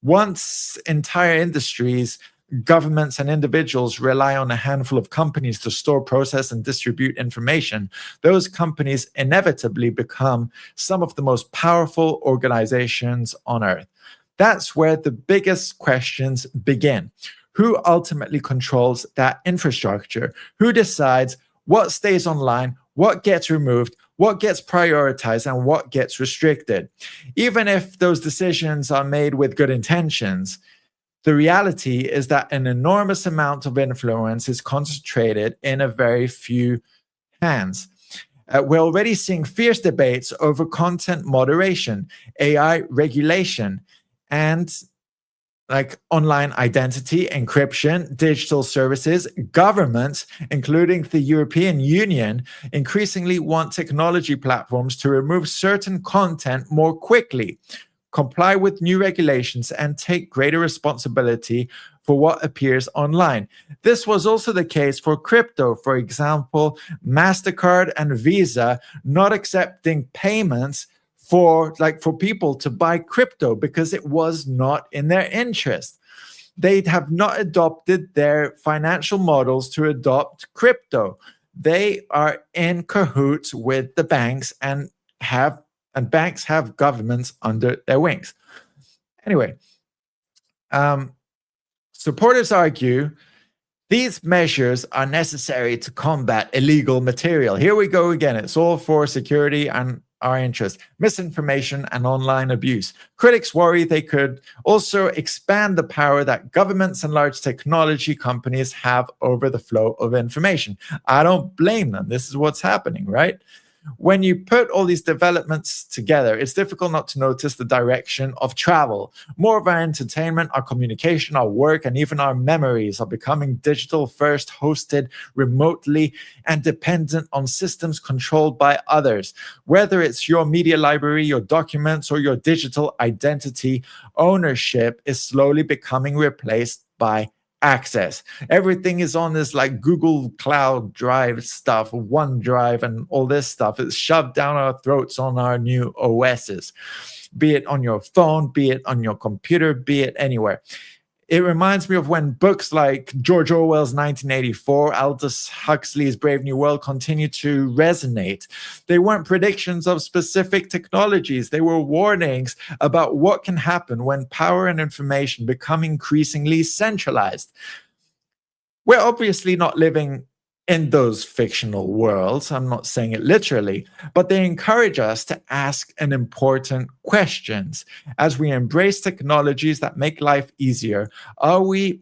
Once entire industries, governments, and individuals rely on a handful of companies to store, process, and distribute information, those companies inevitably become some of the most powerful organizations on Earth. That's where the biggest questions begin. Who ultimately controls that infrastructure? Who decides what stays online, what gets removed, what gets prioritized, and what gets restricted? Even if those decisions are made with good intentions, the reality is that an enormous amount of influence is concentrated in a very few hands. We're already seeing fierce debates over content moderation, AI regulation, and like online identity, encryption, digital services. Governments, including the European Union, increasingly want technology platforms to remove certain content more quickly, comply with new regulations, and take greater responsibility for what appears online. This was also the case for crypto. For example, MasterCard and Visa not accepting payments for people to buy crypto because it was not in their interest. They have not adopted their financial models to adopt crypto. They are in cahoots with the banks and banks have governments under their wings. Anyway, supporters argue these measures are necessary to combat illegal material. Here we go again. It's all for security and our interest, misinformation and online abuse. Critics worry they could also expand the power that governments and large technology companies have over the flow of information. I don't blame them. This is what's happening, right? When you put all these developments together, it's difficult not to notice the direction of travel. More of our entertainment, our communication, our work, and even our memories are becoming digital first, hosted remotely, and dependent on systems controlled by others. Whether it's your media library, your documents, or your digital identity, ownership is slowly becoming replaced by access. Everything is on this like Google Cloud Drive stuff, OneDrive, and all this stuff. It's shoved down our throats on our new OSs, be it on your phone, be it on your computer, be it anywhere. It reminds me of when books like George Orwell's 1984, Aldous Huxley's Brave New World continued to resonate. They weren't predictions of specific technologies. They were warnings about what can happen when power and information become increasingly centralized. We're obviously not living in those fictional worlds. I'm not saying it literally, but they encourage us to ask an important questions. As we embrace technologies that make life easier, are we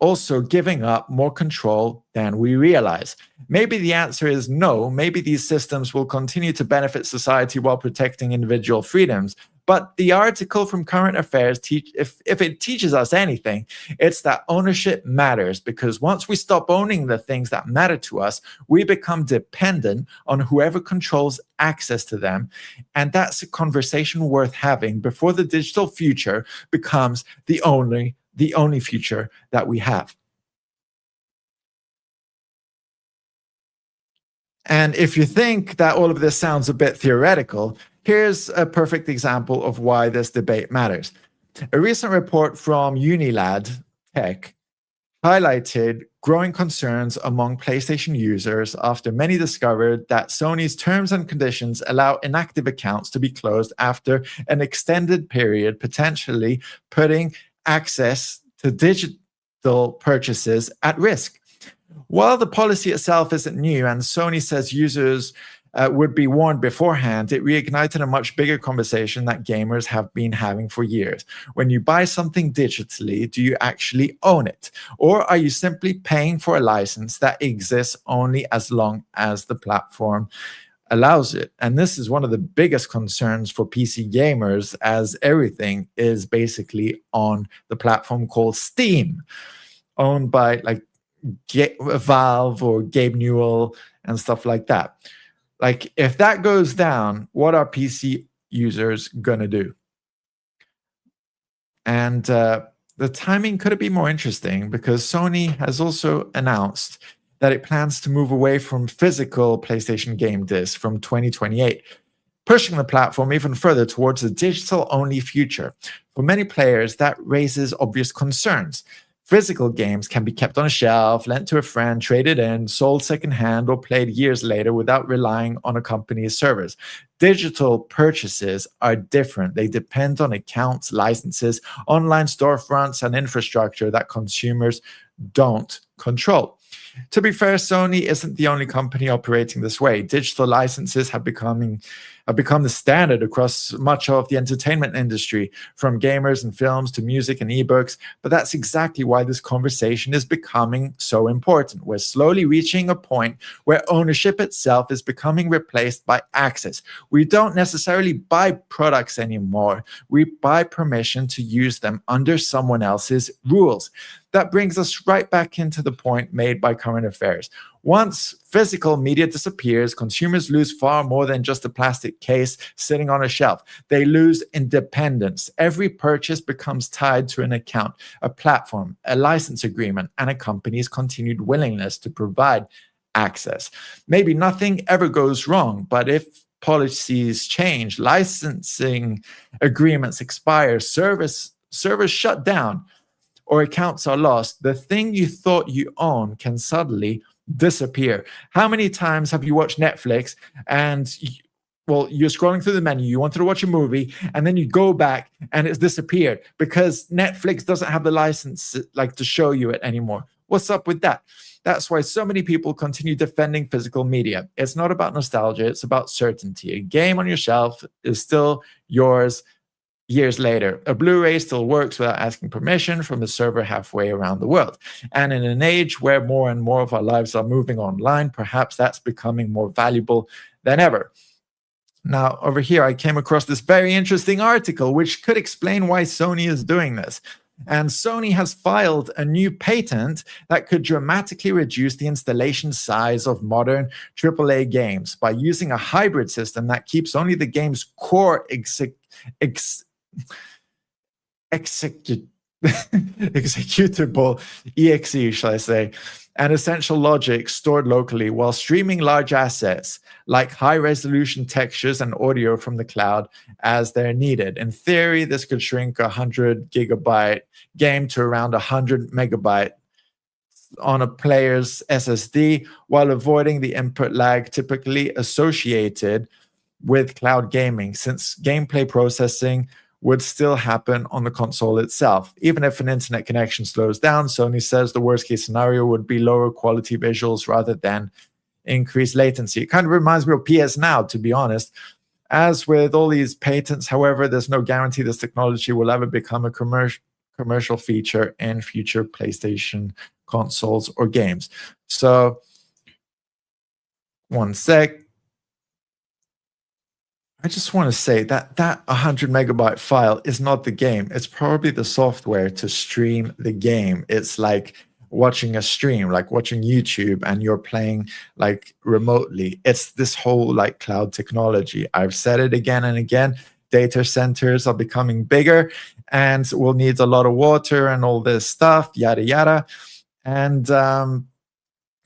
also giving up more control than we realize? Maybe the answer is no. Maybe these systems will continue to benefit society while protecting individual freedoms. But the article from Current Affairs, if it teaches us anything, it's that ownership matters, because once we stop owning the things that matter to us, we become dependent on whoever controls access to them. And that's a conversation worth having before the digital future becomes the only future that we have. And if you think that all of this sounds a bit theoretical, here's a perfect example of why this debate matters. A recent report from Unilad Tech highlighted growing concerns among PlayStation users after many discovered that Sony's terms and conditions allow inactive accounts to be closed after an extended period, potentially putting access to digital purchases at risk. While the policy itself isn't new, and Sony says users would be warned beforehand, it reignited a much bigger conversation that gamers have been having for years. When you buy something digitally, do you actually own it? Or are you simply paying for a license that exists only as long as the platform allows it? And this is one of the biggest concerns for PC gamers, as everything is basically on the platform called Steam, owned by like Valve or Gabe Newell and stuff like that. Like, if that goes down, what are PC users gonna do? And the timing couldn't be more interesting, because Sony has also announced that it plans to move away from physical PlayStation game discs from 2028, pushing the platform even further towards a digital-only future. For many players, that raises obvious concerns. Physical games can be kept on a shelf, lent to a friend, traded in, sold secondhand, or played years later without relying on a company's servers. Digital purchases are different. They depend on accounts, licenses, online storefronts, and infrastructure that consumers don't control. To be fair, Sony isn't the only company operating this way. Digital licenses have become the standard across much of the entertainment industry, from gamers and films to music and ebooks. But that's exactly why this conversation is becoming so important. We're slowly reaching a point where ownership itself is becoming replaced by access. We don't necessarily buy products anymore. We buy permission to use them under someone else's rules. That brings us right back into the point made by Current Affairs. Once physical media disappears, consumers lose far more than just a plastic case sitting on a shelf. They lose independence. Every purchase becomes tied to an account, a platform, a license agreement, and a company's continued willingness to provide access. Maybe nothing ever goes wrong, but if policies change, licensing agreements expire, servers shut down, or accounts are lost, the thing you thought you own can suddenly disappear. How many times have you watched Netflix and you're scrolling through the menu, you wanted to watch a movie, and then you go back and it's disappeared because Netflix doesn't have the license to show you it anymore? What's up with that? That's why so many people continue defending physical media. It's not about nostalgia, it's about certainty. A game on your shelf is still yours years later. A Blu-ray still works without asking permission from a server halfway around the world. And in an age where more and more of our lives are moving online, perhaps that's becoming more valuable than ever. Now, over here, I came across this very interesting article which could explain why Sony is doing this. And Sony has filed a new patent that could dramatically reduce the installation size of modern AAA games by using a hybrid system that keeps only the game's core executable exe, shall I say, and essential logic stored locally while streaming large assets like high-resolution textures and audio from the cloud as they're needed. In theory, this could shrink a 100-gigabyte game to around 100 megabyte on a player's SSD while avoiding the input lag typically associated with cloud gaming, since gameplay processing would still happen on the console itself. Even if an internet connection slows down, Sony says the worst case scenario would be lower quality visuals rather than increased latency. It kind of reminds me of PS Now, to be honest. As with all these patents, however, there's no guarantee this technology will ever become a commercial feature in future PlayStation consoles or games. So, one sec. I just want to say that 100 megabyte file is not the game. It's probably the software to stream the game. It's like watching a stream, like watching YouTube, and you're playing remotely. It's this whole cloud technology. I've said it again and again. Data centers are becoming bigger and we'll need a lot of water and all this stuff, yada, yada. And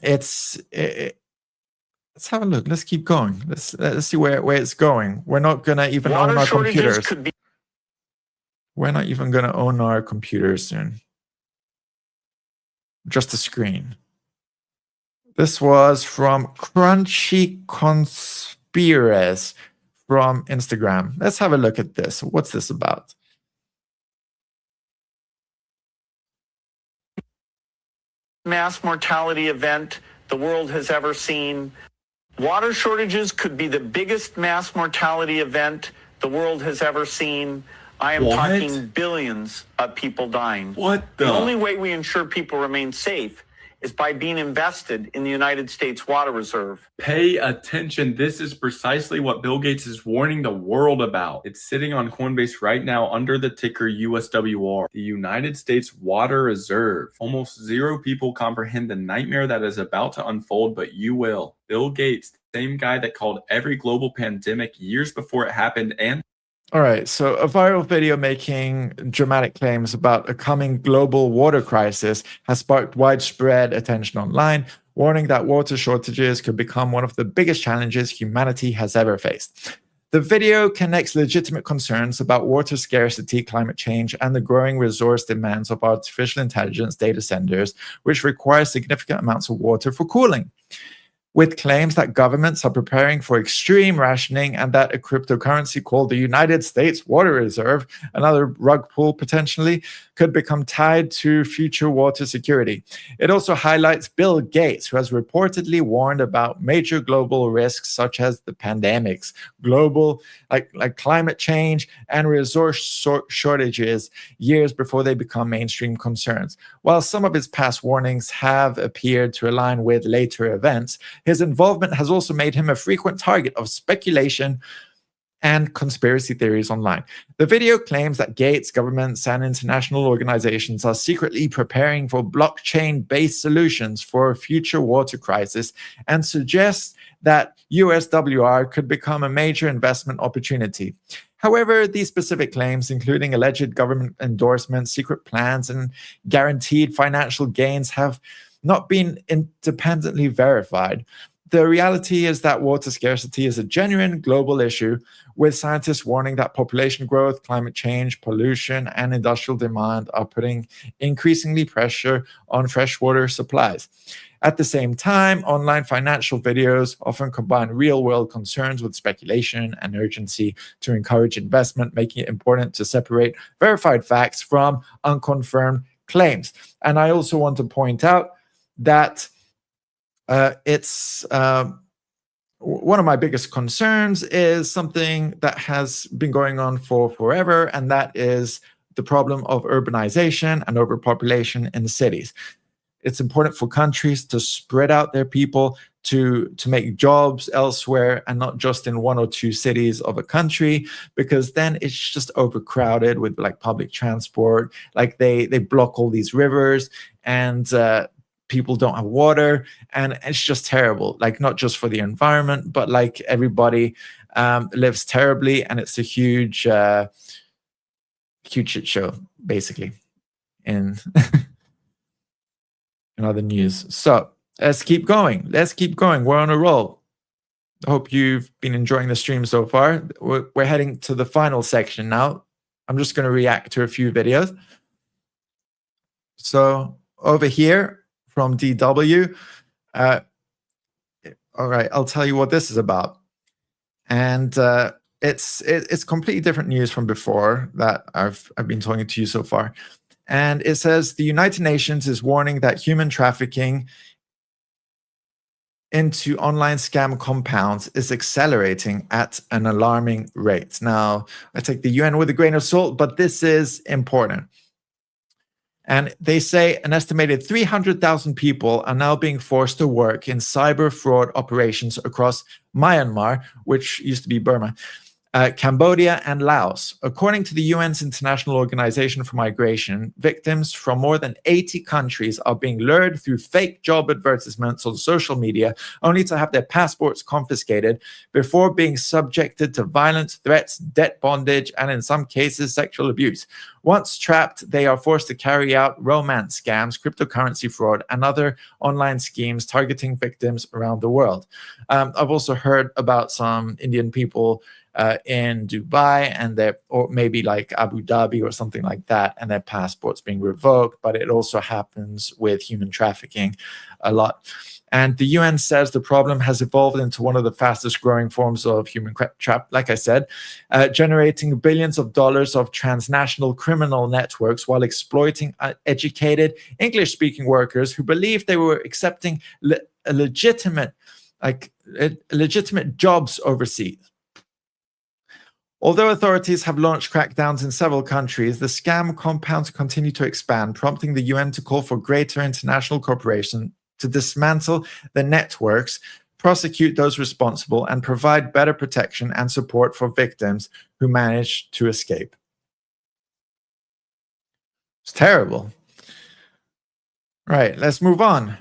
let's have a look. Let's keep going. Let's see where it's going. We're not gonna even own our computers. We're not even gonna own our computers soon. Just a screen. This was from Crunchy Conspiracy from Instagram. Let's have a look at this. What's this about? Mass mortality event the world has ever seen. Water shortages could be the biggest mass mortality event the world has ever seen. I am talking billions of people dying. The only way we ensure people remain safe is by being invested in the United States water reserve. Pay attention. This is precisely what Bill Gates is warning the world about. It's sitting on Coinbase right now under the ticker USWR, the United States Water Reserve. Almost zero people comprehend the nightmare that is about to unfold, but you will. Bill Gates, the same guy that called every global pandemic years before it happened, and all right, so a viral video making dramatic claims about a coming global water crisis has sparked widespread attention online, warning that water shortages could become one of the biggest challenges humanity has ever faced. The video connects legitimate concerns about water scarcity, climate change, and the growing resource demands of artificial intelligence data centers, which require significant amounts of water for cooling, with claims that governments are preparing for extreme rationing and that a cryptocurrency called the United States Water Reserve, another rug pull potentially, could become tied to future water security. It also highlights Bill Gates, who has reportedly warned about major global risks such as the pandemics, global like climate change, and resource shortages years before they become mainstream concerns. While some of his past warnings have appeared to align with later events, his involvement has also made him a frequent target of speculation and conspiracy theories online. The video claims that Gates, governments, and international organizations are secretly preparing for blockchain-based solutions for a future water crisis and suggests that USWR could become a major investment opportunity. However, these specific claims, including alleged government endorsements, secret plans, and guaranteed financial gains, have not been independently verified. The reality is that water scarcity is a genuine global issue, with scientists warning that population growth, climate change, pollution, and industrial demand are putting increasingly pressure on freshwater supplies. At the same time, online financial videos often combine real-world concerns with speculation and urgency to encourage investment, making it important to separate verified facts from unconfirmed claims. And I also want to point out that it's one of my biggest concerns is something that has been going on for forever, and that is the problem of urbanization and overpopulation in the cities. It's important for countries to spread out their people, to make jobs elsewhere and not just in one or two cities of a country, because then it's just overcrowded with like public transport. Like they block all these rivers, and people don't have water, and it's just terrible. Like not just for the environment, but like everybody lives terribly, and it's a huge shit show basically in in other news. So let's keep going. We're on a roll. I hope you've been enjoying the stream so far. We're heading to the final section now. I'm just going to react to a few videos. So over here from DW, all right, I'll tell you what this is about. And it's completely different news from before that I've been talking to you so far. And it says the United Nations is warning that human trafficking into online scam compounds is accelerating at an alarming rate. Now, I take the UN with a grain of salt, but this is important. And they say an estimated 300,000 people are now being forced to work in cyber fraud operations across Myanmar, which used to be Burma, Cambodia, and Laos. According to the UN's International Organization for Migration, victims from more than 80 countries are being lured through fake job advertisements on social media, only to have their passports confiscated before being subjected to violence, threats, debt bondage, and in some cases, sexual abuse. Once trapped, they are forced to carry out romance scams, cryptocurrency fraud, and other online schemes targeting victims around the world. I've also heard about some Indian people in Dubai, and or maybe like Abu Dhabi or something like that, and their passports being revoked. But it also happens with human trafficking a lot. And the UN says the problem has evolved into one of the fastest growing forms of human trap, like I said, generating billions of dollars of transnational criminal networks while exploiting educated English-speaking workers who believed they were accepting legitimate jobs overseas. Although authorities have launched crackdowns in several countries, the scam compounds continue to expand, prompting the UN to call for greater international cooperation to dismantle the networks, prosecute those responsible, and provide better protection and support for victims who manage to escape. It's terrible. Right, let's move on.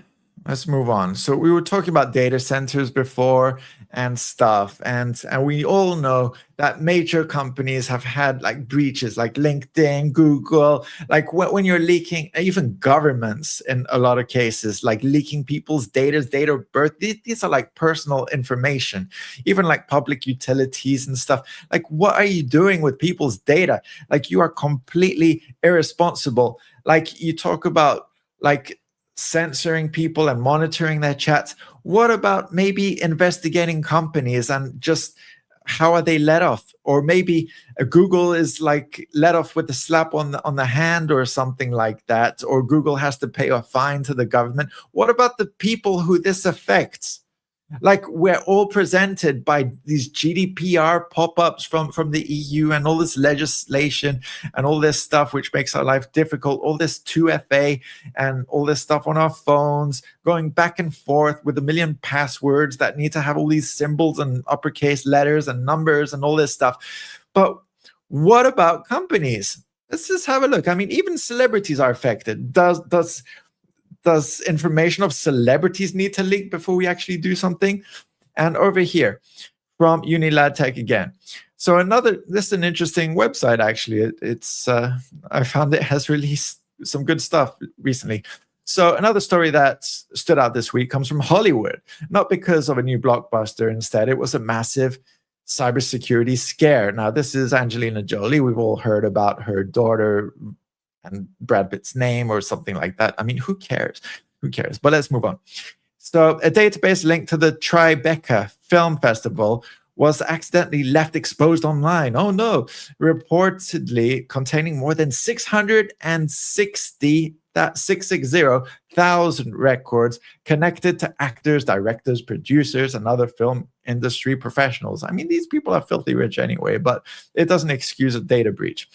So we were talking about data centers before and stuff, and we all know that major companies have had like breaches, like LinkedIn, Google, like when you're leaking, even governments in a lot of cases, like leaking people's data of birth. These are like personal information, even like public utilities and stuff. Like, what are you doing with people's data? Like, you are completely irresponsible. Like, you talk about like censoring people and monitoring their chats. What about maybe investigating companies and just how are they let off? Or maybe Google is like let off with a slap on the hand or something like that, or Google has to pay a fine to the government. What about the people who this affects? Like we're all presented by these GDPR pop-ups from the EU and all this legislation and all this stuff which makes our life difficult, all this 2FA and all this stuff on our phones, going back and forth with a million passwords that need to have all these symbols and uppercase letters and numbers and all this stuff. But what about companies? Let's just have a look. I mean, even celebrities are affected. Does information of celebrities need to leak before we actually do something? And over here from Uniladtech again. So this is an interesting website, actually. I found it has released some good stuff recently. So another story that stood out this week comes from Hollywood, not because of a new blockbuster. Instead, it was a massive cybersecurity scare. Now, this is Angelina Jolie. We've all heard about her daughter and Brad Pitt's name or something like that. I mean, who cares? Who cares? But let's move on. So a database linked to the Tribeca Film Festival was accidentally left exposed online. Oh no, reportedly containing more than 660,000 records connected to actors, directors, producers, and other film industry professionals. I mean, these people are filthy rich anyway, but it doesn't excuse a data breach.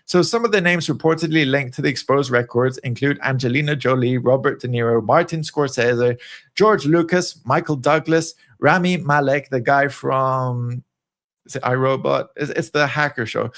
So some of the names reportedly linked to the exposed records include Angelina Jolie, Robert De Niro, Martin Scorsese, George Lucas, Michael Douglas, Rami Malek, the guy from iRobot, it's the hacker show,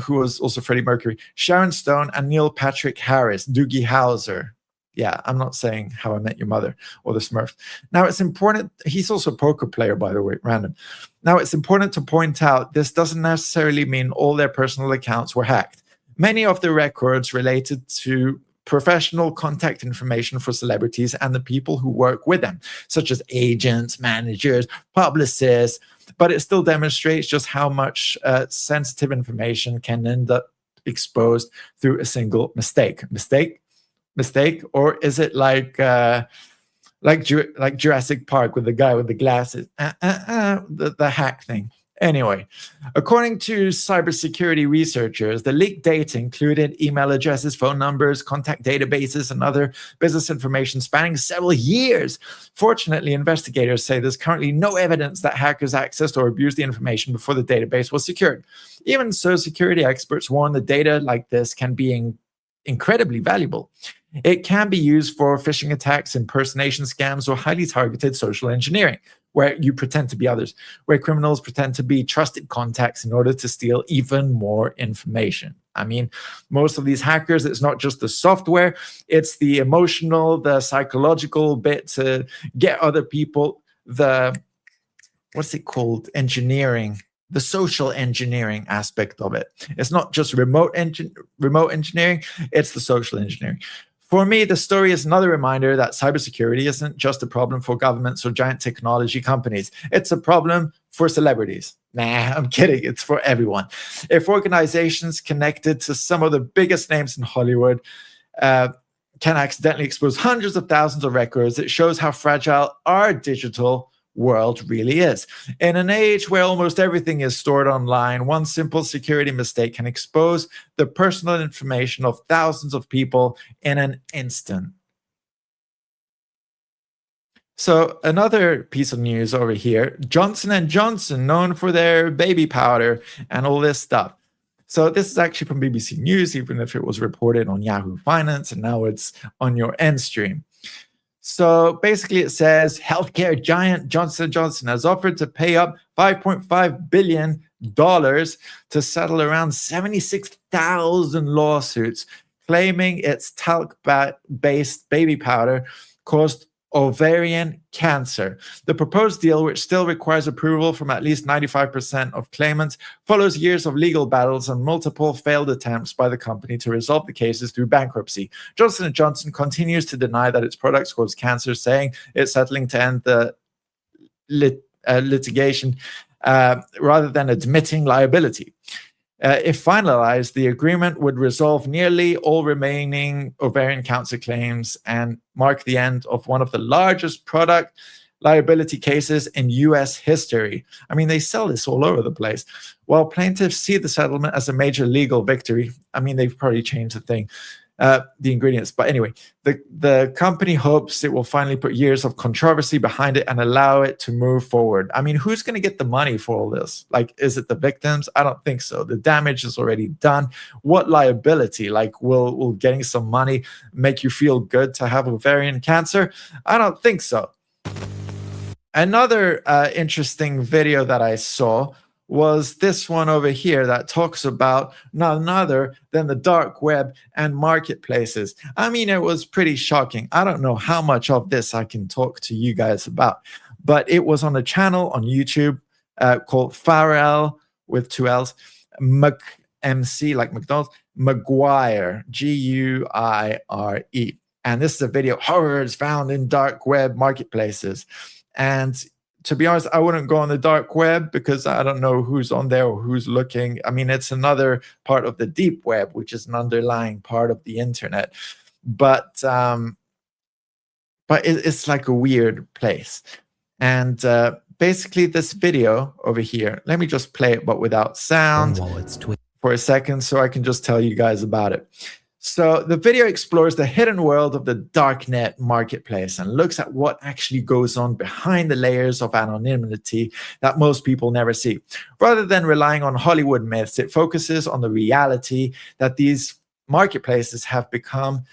who was also Freddie Mercury, Sharon Stone, and Neil Patrick Harris, Doogie Howser. Yeah, I'm not saying How I Met Your Mother or The Smurf. Now, it's important. He's also a poker player, by the way, random. Now, it's important to point out this doesn't necessarily mean all their personal accounts were hacked. Many of the records related to professional contact information for celebrities and the people who work with them, such as agents, managers, publicists, but it still demonstrates just how much sensitive information can end up exposed through a single mistake. Mistake, or is it like Jurassic Park with the guy with the glasses, the hack thing? Anyway, according to cybersecurity researchers, the leaked data included email addresses, phone numbers, contact databases, and other business information spanning several years. Fortunately, investigators say there's currently no evidence that hackers accessed or abused the information before the database was secured. Even so, security experts warn that data like this can be incredibly valuable. It can be used for phishing attacks, impersonation scams, or highly targeted social engineering, where you pretend to be others, where criminals pretend to be trusted contacts in order to steal even more information. I mean, most of these hackers, it's not just the software, it's the emotional, the psychological bit to get other people, engineering, the social engineering aspect of it. It's not just remote engineering, it's the social engineering. For me, the story is another reminder that cybersecurity isn't just a problem for governments or giant technology companies. It's a problem for celebrities. Nah, I'm kidding. It's for everyone. If organizations connected to some of the biggest names in Hollywood can accidentally expose hundreds of thousands of records, it shows how fragile our digital world really is. In an age where almost everything is stored online, one simple security mistake can expose the personal information of thousands of people in an instant. So another piece of news over here, Johnson & Johnson, known for their baby powder and all this stuff. So this is actually from BBC News, even if it was reported on Yahoo Finance, and now it's on your ENDstream. So basically it says healthcare giant Johnson & Johnson has offered to pay up $5.5 billion to settle around 76,000 lawsuits claiming its talc-based baby powder caused ovarian cancer. The proposed deal, which still requires approval from at least 95% of claimants, follows years of legal battles and multiple failed attempts by the company to resolve the cases through bankruptcy. Johnson & Johnson continues to deny that its products cause cancer, saying it's settling to end the litigation rather than admitting liability. If finalized, the agreement would resolve nearly all remaining ovarian cancer claims and mark the end of one of the largest product liability cases in U.S. history. I mean, they sell this all over the place. While plaintiffs see the settlement as a major legal victory, I mean, they've probably changed the thing. the ingredients. But anyway, the company hopes it will finally put years of controversy behind it and allow it to move forward. I mean, who's going to get the money for all this? Like, is it the victims? I don't think so. The damage is already done. What liability? Like, will getting some money make you feel good to have ovarian cancer? I don't think so. Another interesting video that I saw was this one over here that talks about none other than the dark web and marketplaces. I mean, it was pretty shocking. I don't know how much of this I can talk to you guys about, but it was on a channel on YouTube called Farrell with 2 L's, MC like McDonald's, Maguire, Guire. And this is a video, horrors found in dark web marketplaces. And to be honest, I wouldn't go on the dark web because I don't know who's on there or who's looking. I mean, it's another part of the deep web, which is an underlying part of the internet. But it's like a weird place. And basically this video over here, let me just play it, but without sound for a second so I can just tell you guys about it. So the video explores the hidden world of the darknet marketplace and looks at what actually goes on behind the layers of anonymity that most people never see. Rather than relying on Hollywood myths, it focuses on the reality that these marketplaces have become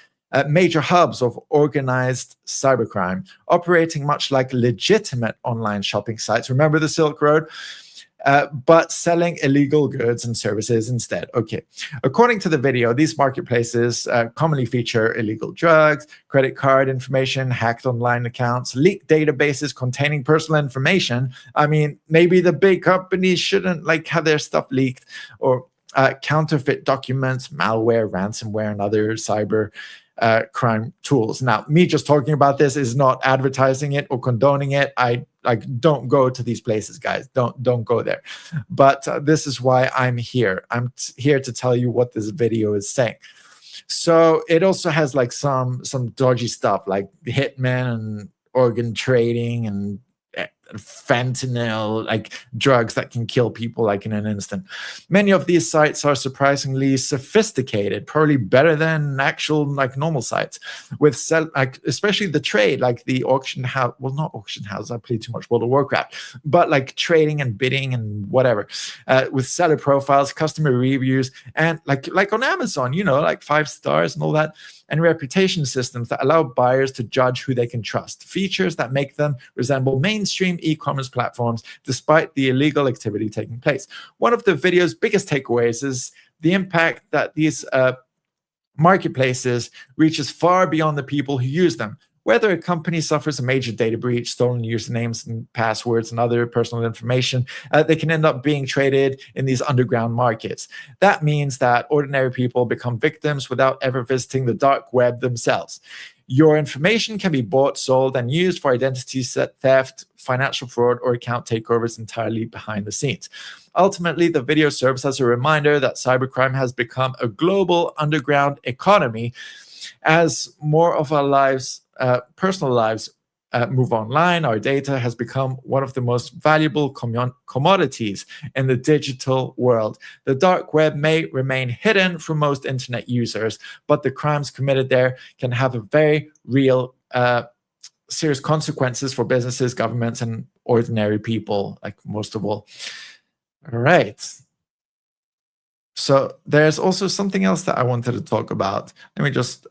major hubs of organized cybercrime, operating much like legitimate online shopping sites. Remember the Silk Road? But selling illegal goods and services instead. Okay. According to the video, these marketplaces commonly feature illegal drugs, credit card information, hacked online accounts, leaked databases containing personal information. I mean, maybe the big companies shouldn't like have their stuff leaked, or counterfeit documents, malware, ransomware, and other cyber crime tools. Now, me just talking about this is not advertising it or condoning it. I don't go to these places, guys. Don't go there. But this is why I'm here. I'm here to tell you what this video is saying. So it also has like some dodgy stuff like hitmen and organ trading and fentanyl, like drugs that can kill people like in an instant. Many of these sites are surprisingly sophisticated, probably better than actual like normal sites, with especially the trade, like the auction house. Well, not auction house, I play too much World of Warcraft, but like trading and bidding and whatever, with seller profiles, customer reviews, and like on Amazon, you know, like 5 stars and all that, and reputation systems that allow buyers to judge who they can trust, features that make them resemble mainstream e-commerce platforms despite the illegal activity taking place. One of the video's biggest takeaways is the impact that these marketplaces reaches far beyond the people who use them. Whether a company suffers a major data breach, stolen usernames and passwords and other personal information, they can end up being traded in these underground markets. That means that ordinary people become victims without ever visiting the dark web themselves. Your information can be bought, sold, and used for identity theft, financial fraud, or account takeovers entirely behind the scenes. Ultimately, the video serves as a reminder that cybercrime has become a global underground economy as more of our lives, personal lives, move online. Our data has become one of the most valuable commodities in the digital world. The dark web may remain hidden from most internet users, but the crimes committed there can have a very real, serious consequences for businesses, governments, and ordinary people, like most of all. All right. So there's also something else that I wanted to talk about. Let me just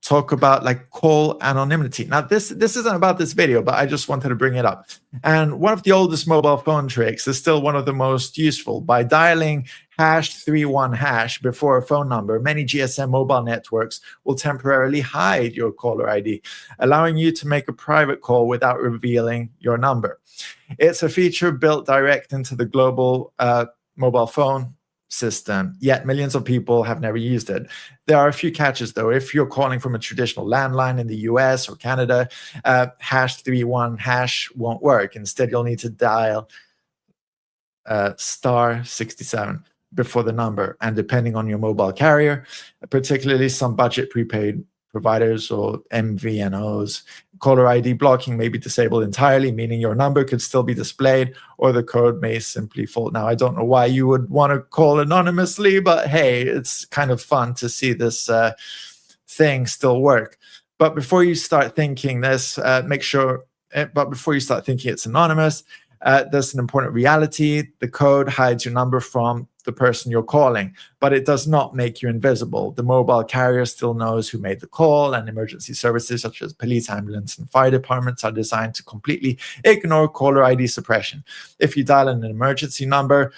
talk about like call anonymity. Now, this isn't about this video, but I just wanted to bring it up. And one of the oldest mobile phone tricks is still one of the most useful. By dialing #31# before a phone number, many GSM mobile networks will temporarily hide your caller ID, allowing you to make a private call without revealing your number. It's a feature built direct into the global mobile phone system, yet millions of people have never used it. There are a few catches, though. If you're calling from a traditional landline in the US or Canada, #31# won't work. Instead, you'll need to dial *67 before the number. And depending on your mobile carrier, particularly some budget prepaid providers or MVNOs. Caller ID blocking may be disabled entirely, meaning your number could still be displayed or the code may simply fault. Now, I don't know why you would want to call anonymously, but hey, it's kind of fun to see this thing still work. But before you start thinking this, before you start thinking it's anonymous, there's an important reality. The code hides your number from the person you're calling, but it does not make you invisible. The mobile carrier still knows who made the call, and emergency services such as police, ambulance, and fire departments are designed to completely ignore caller ID suppression. If you dial an emergency number,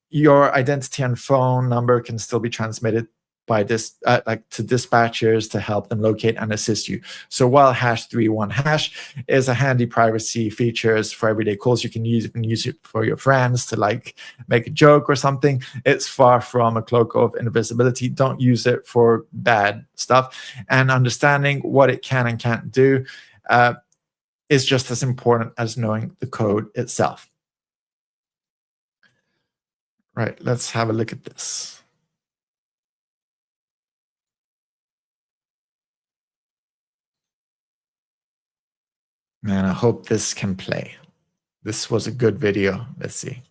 your identity and phone number can still be transmitted by this to dispatchers to help them locate and assist you. So while #31# is a handy privacy features for everyday calls, you can use it for your friends to like make a joke or something. It's far from a cloak of invisibility. Don't use it for bad stuff. And understanding what it can and can't do is just as important as knowing the code itself. Right, let's have a look at this. Man, I hope this can play. This was a good video. Let's see.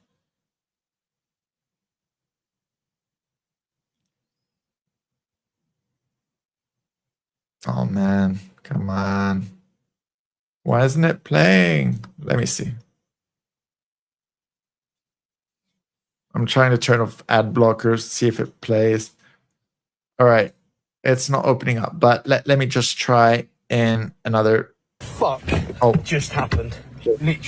Oh man, come on. Why isn't it playing? Let me see. I'm trying to turn off ad blockers, see if it plays. All right, it's not opening up, but let me just try in another. Fuck just happened. Literally.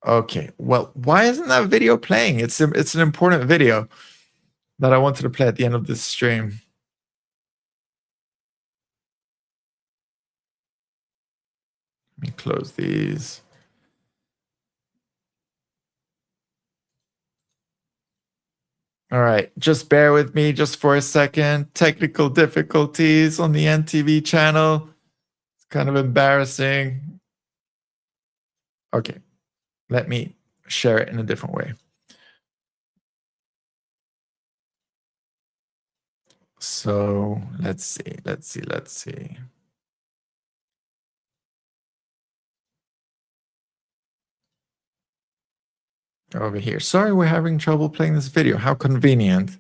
Okay, well, why isn't that video playing? It's an important video that I wanted to play at the end of this stream. Let me close these. All right, just bear with me just for a second. Technical difficulties on the NTV channel. It's kind of embarrassing. Okay, let me share it in a different way. So let's see. Over here. Sorry, we're having trouble playing this video. How convenient.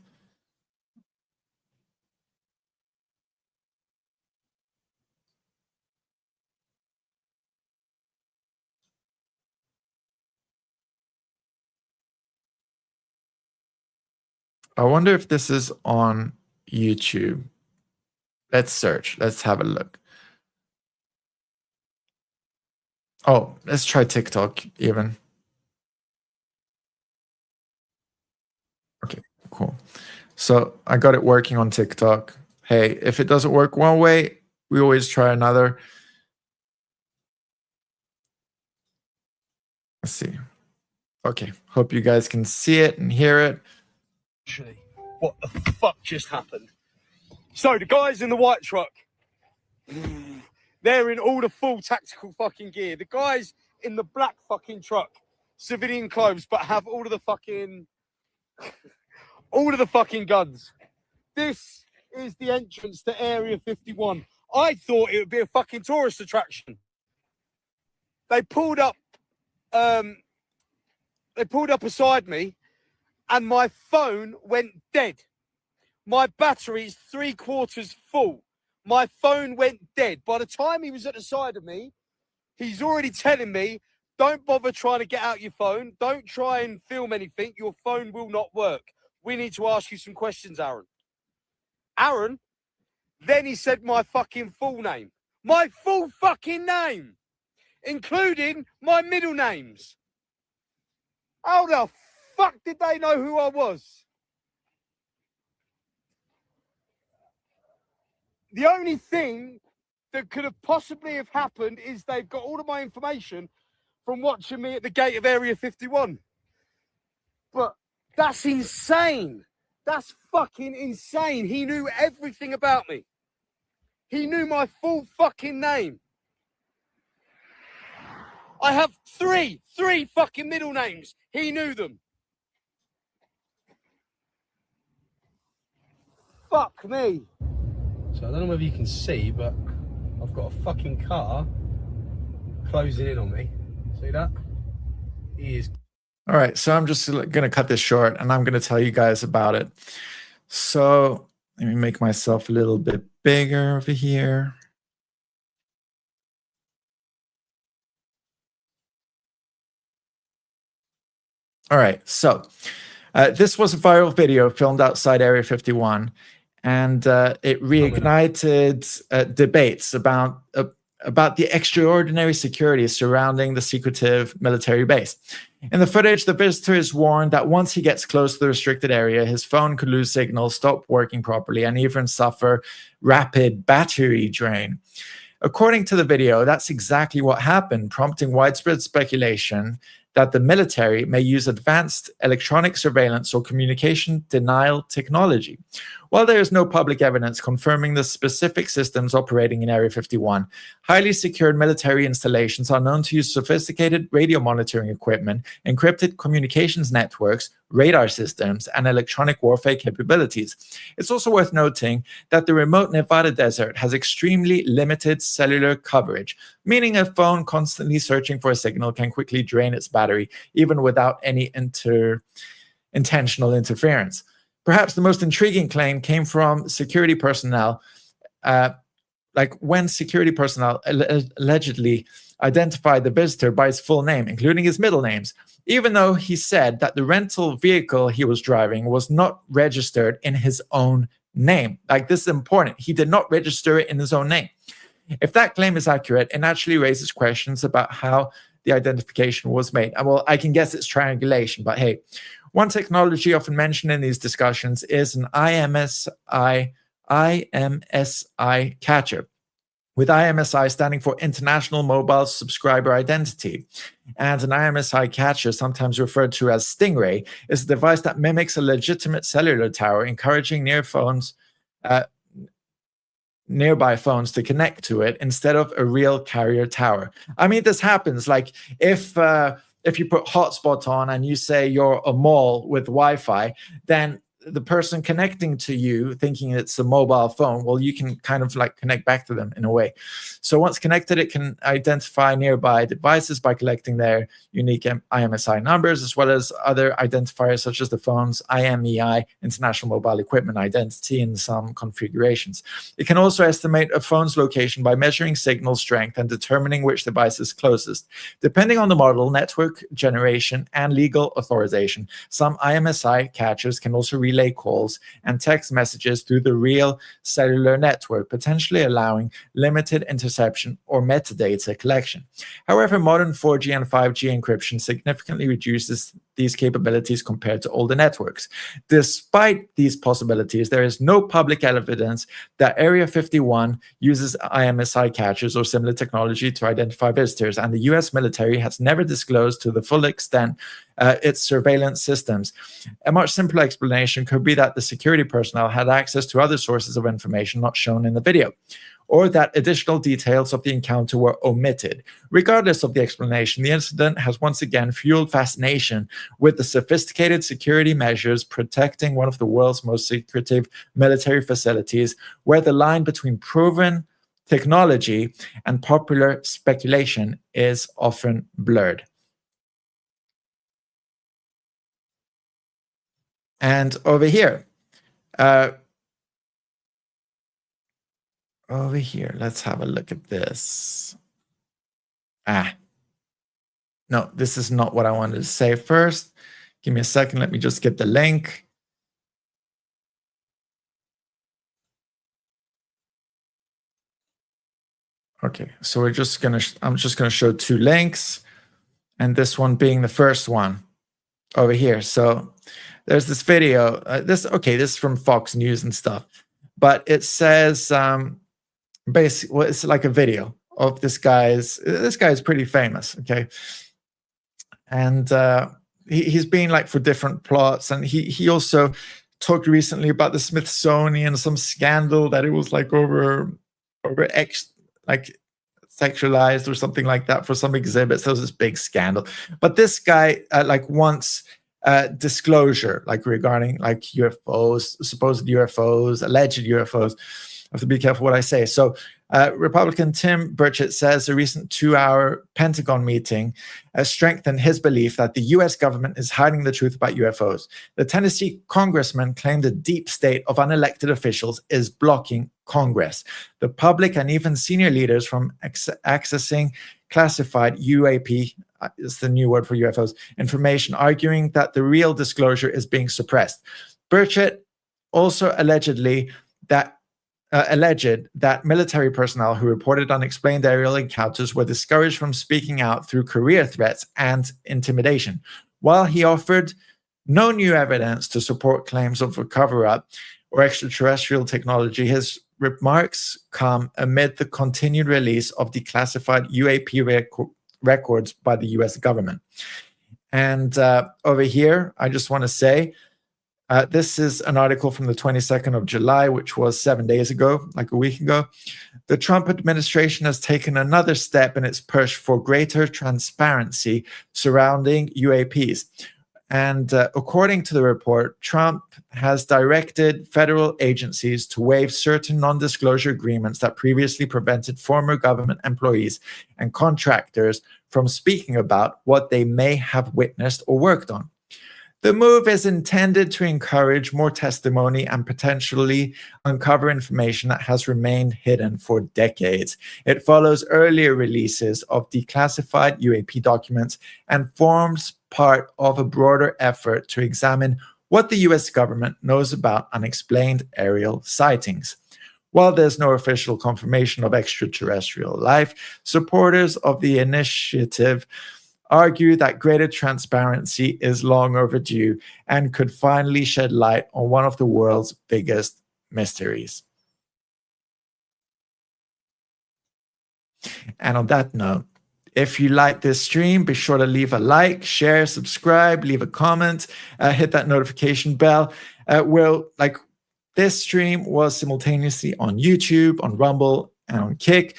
I wonder if this is on YouTube. Let's search. Let's have a look. Oh, let's try TikTok even. Okay, cool. So I got it working on TikTok. Hey, if it doesn't work one way, we always try another. Let's see. Okay, hope you guys can see it and hear it. What the fuck just happened? So the guys in the white truck, they're in all the full tactical fucking gear. The guys in the black fucking truck, civilian clothes, but have all of the fucking guns. This is the entrance to Area 51. I thought it would be a fucking tourist attraction. They pulled up beside me and my phone went dead. My battery is 3/4 full. My phone went dead. By the time he was at the side of me, he's already telling me, don't bother trying to get out your phone. Don't try and film anything. Your phone will not work. We need to ask you some questions, Aaron. Aaron? Then he said my fucking full name. My full fucking name, including my middle names. How the fuck did they know who I was? The only thing that could have possibly have happened is they've got all of my information from watching me at the gate of Area 51. But that's insane. That's fucking insane. He knew everything about me. He knew my full fucking name. I have three fucking middle names. He knew them. Fuck me. So I don't know whether you can see, but I've got a fucking car closing in on me. See that? He is. All right, so I'm just going to cut this short and I'm going to tell you guys about it. So let me make myself a little bit bigger over here. All right, so this was a viral video filmed outside Area 51, and it reignited debates about the extraordinary security surrounding the secretive military base. In the footage, the visitor is warned that once he gets close to the restricted area, his phone could lose signal, stop working properly, and even suffer rapid battery drain. According to the video, that's exactly what happened, prompting widespread speculation that the military may use advanced electronic surveillance or communication denial technology. While there is no public evidence confirming the specific systems operating in Area 51, highly secured military installations are known to use sophisticated radio monitoring equipment, encrypted communications networks, radar systems, and electronic warfare capabilities. It's also worth noting that the remote Nevada desert has extremely limited cellular coverage, meaning a phone constantly searching for a signal can quickly drain its battery, even without any intentional interference. Perhaps the most intriguing claim came from security personnel, like when security personnel allegedly identified the visitor by his full name, including his middle names, even though he said that the rental vehicle he was driving was not registered in his own name. Like, this is important. He did not register it in his own name. If that claim is accurate, it naturally raises questions about how the identification was made. Well, I can guess it's triangulation, but hey, one technology often mentioned in these discussions is an IMSI catcher, with IMSI standing for International Mobile Subscriber Identity. And an IMSI catcher, sometimes referred to as Stingray, is a device that mimics a legitimate cellular tower, encouraging nearby phones to connect to it instead of a real carrier tower. I mean, this happens. Like, if you put hotspot on and you say you're a mall with Wi-Fi, then the person connecting to you thinking it's a mobile phone, well, you can kind of like connect back to them in a way. So once connected, it can identify nearby devices by collecting their unique IMSI numbers, as well as other identifiers such as the phone's IMEI, International Mobile Equipment Identity, in some configurations. It can also estimate a phone's location by measuring signal strength and determining which device is closest. Depending on the model, network generation, and legal authorization, some IMSI catchers can also relay calls and text messages through the real cellular network, potentially allowing limited interception or metadata collection. However, modern 4G and 5G encryption significantly reduces these capabilities compared to older networks. Despite these possibilities, there is no public evidence that Area 51 uses IMSI catchers or similar technology to identify visitors, and the US military has never disclosed to the full extent its surveillance systems. A much simpler explanation could be that the security personnel had access to other sources of information not shown in the video, or that additional details of the encounter were omitted. Regardless of the explanation, the incident has once again fueled fascination with the sophisticated security measures protecting one of the world's most secretive military facilities, where the line between proven technology and popular speculation is often blurred. And over here, let's have a look at this. No, this is not what I wanted to say first. Give me a second. Let me just get the link. Okay, so I'm just gonna show two links, and this one being the first one over here. So there's this video. This is from Fox News and stuff, but it says basically, well, it's like a video of this guy's pretty famous, okay, and he's been like for different plots, and he also talked recently about the Smithsonian, some scandal that it was like over like sexualized or something like that for some exhibits. There was this big scandal, but this guy like once disclosure, like regarding like UFOs, supposed UFOs, alleged UFOs. I have to be careful what I say. So Republican Tim Burchett says a recent 2-hour Pentagon meeting strengthened his belief that the U.S. government is hiding the truth about UFOs. The Tennessee congressman claimed a deep state of unelected officials is blocking Congress, the public, and even senior leaders from accessing classified UAP, is the new word for UFOs, information, arguing that the real disclosure is being suppressed. Burchett also alleged that military personnel who reported unexplained aerial encounters were discouraged from speaking out through career threats and intimidation. While he offered no new evidence to support claims of a cover-up or extraterrestrial technology, his remarks come amid the continued release of declassified UAP records by the US government. And over here, I just want to say, this is an article from the 22nd of July, which was 7 days ago, like a week ago. The Trump administration has taken another step in its push for greater transparency surrounding UAPs. And according to the report, Trump has directed federal agencies to waive certain non-disclosure agreements that previously prevented former government employees and contractors from speaking about what they may have witnessed or worked on. The move is intended to encourage more testimony and potentially uncover information that has remained hidden for decades. It follows earlier releases of declassified UAP documents and forms part of a broader effort to examine what the US government knows about unexplained aerial sightings. While there's no official confirmation of extraterrestrial life, supporters of the initiative argue that greater transparency is long overdue and could finally shed light on one of the world's biggest mysteries. And on that note, if you like this stream, be sure to leave a like, share, subscribe, leave a comment, hit that notification bell. This stream was simultaneously on YouTube, on Rumble, and on Kick.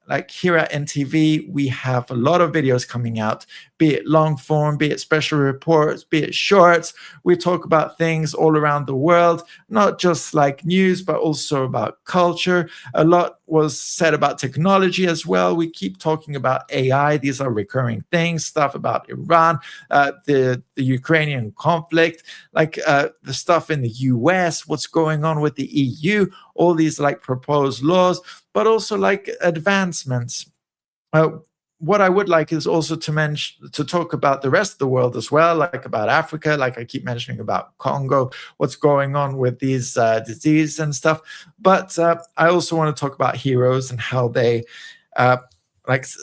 Like here at NTV, we have a lot of videos coming out, be it long form, be it special reports, be it shorts. We talk about things all around the world, not just like news, but also about culture. A lot was said about technology as well. We keep talking about AI. These are recurring things, stuff about Iran, the Ukrainian conflict, like the stuff in the US, what's going on with the EU, all these like proposed laws, but also like advancements. What I would like is also to talk about the rest of the world as well, like about Africa, like I keep mentioning about Congo, what's going on with these diseases and stuff. But I also want to talk about heroes and how they,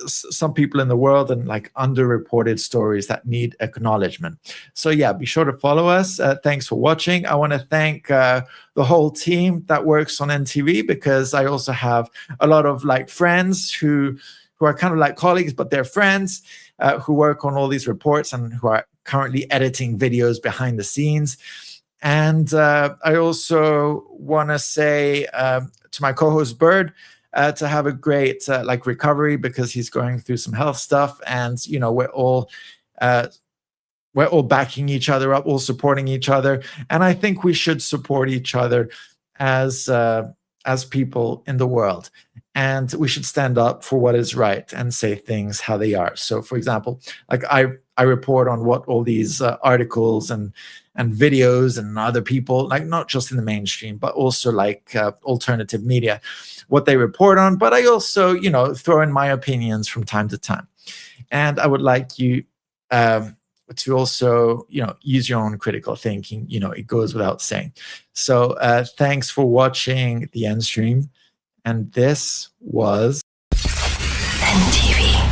some people in the world and like underreported stories that need acknowledgement. So yeah, be sure to follow us. Thanks for watching. I want to thank the whole team that works on NTV, because I also have a lot of like friends who are kind of like colleagues, but they're friends who work on all these reports and who are currently editing videos behind the scenes. And I also want to say to my co-host Bird, to have a great recovery, because he's going through some health stuff, and you know we're all backing each other up, all supporting each other, and I think we should support each other as people in the world, and we should stand up for what is right and say things how they are. So, for example, like I report on what all these articles and videos and other people, like not just in the mainstream, but also like alternative media, what they report on. But I also, throw in my opinions from time to time. And I would like you to also, use your own critical thinking. It goes without saying. So thanks for watching the end stream. And this was NTV.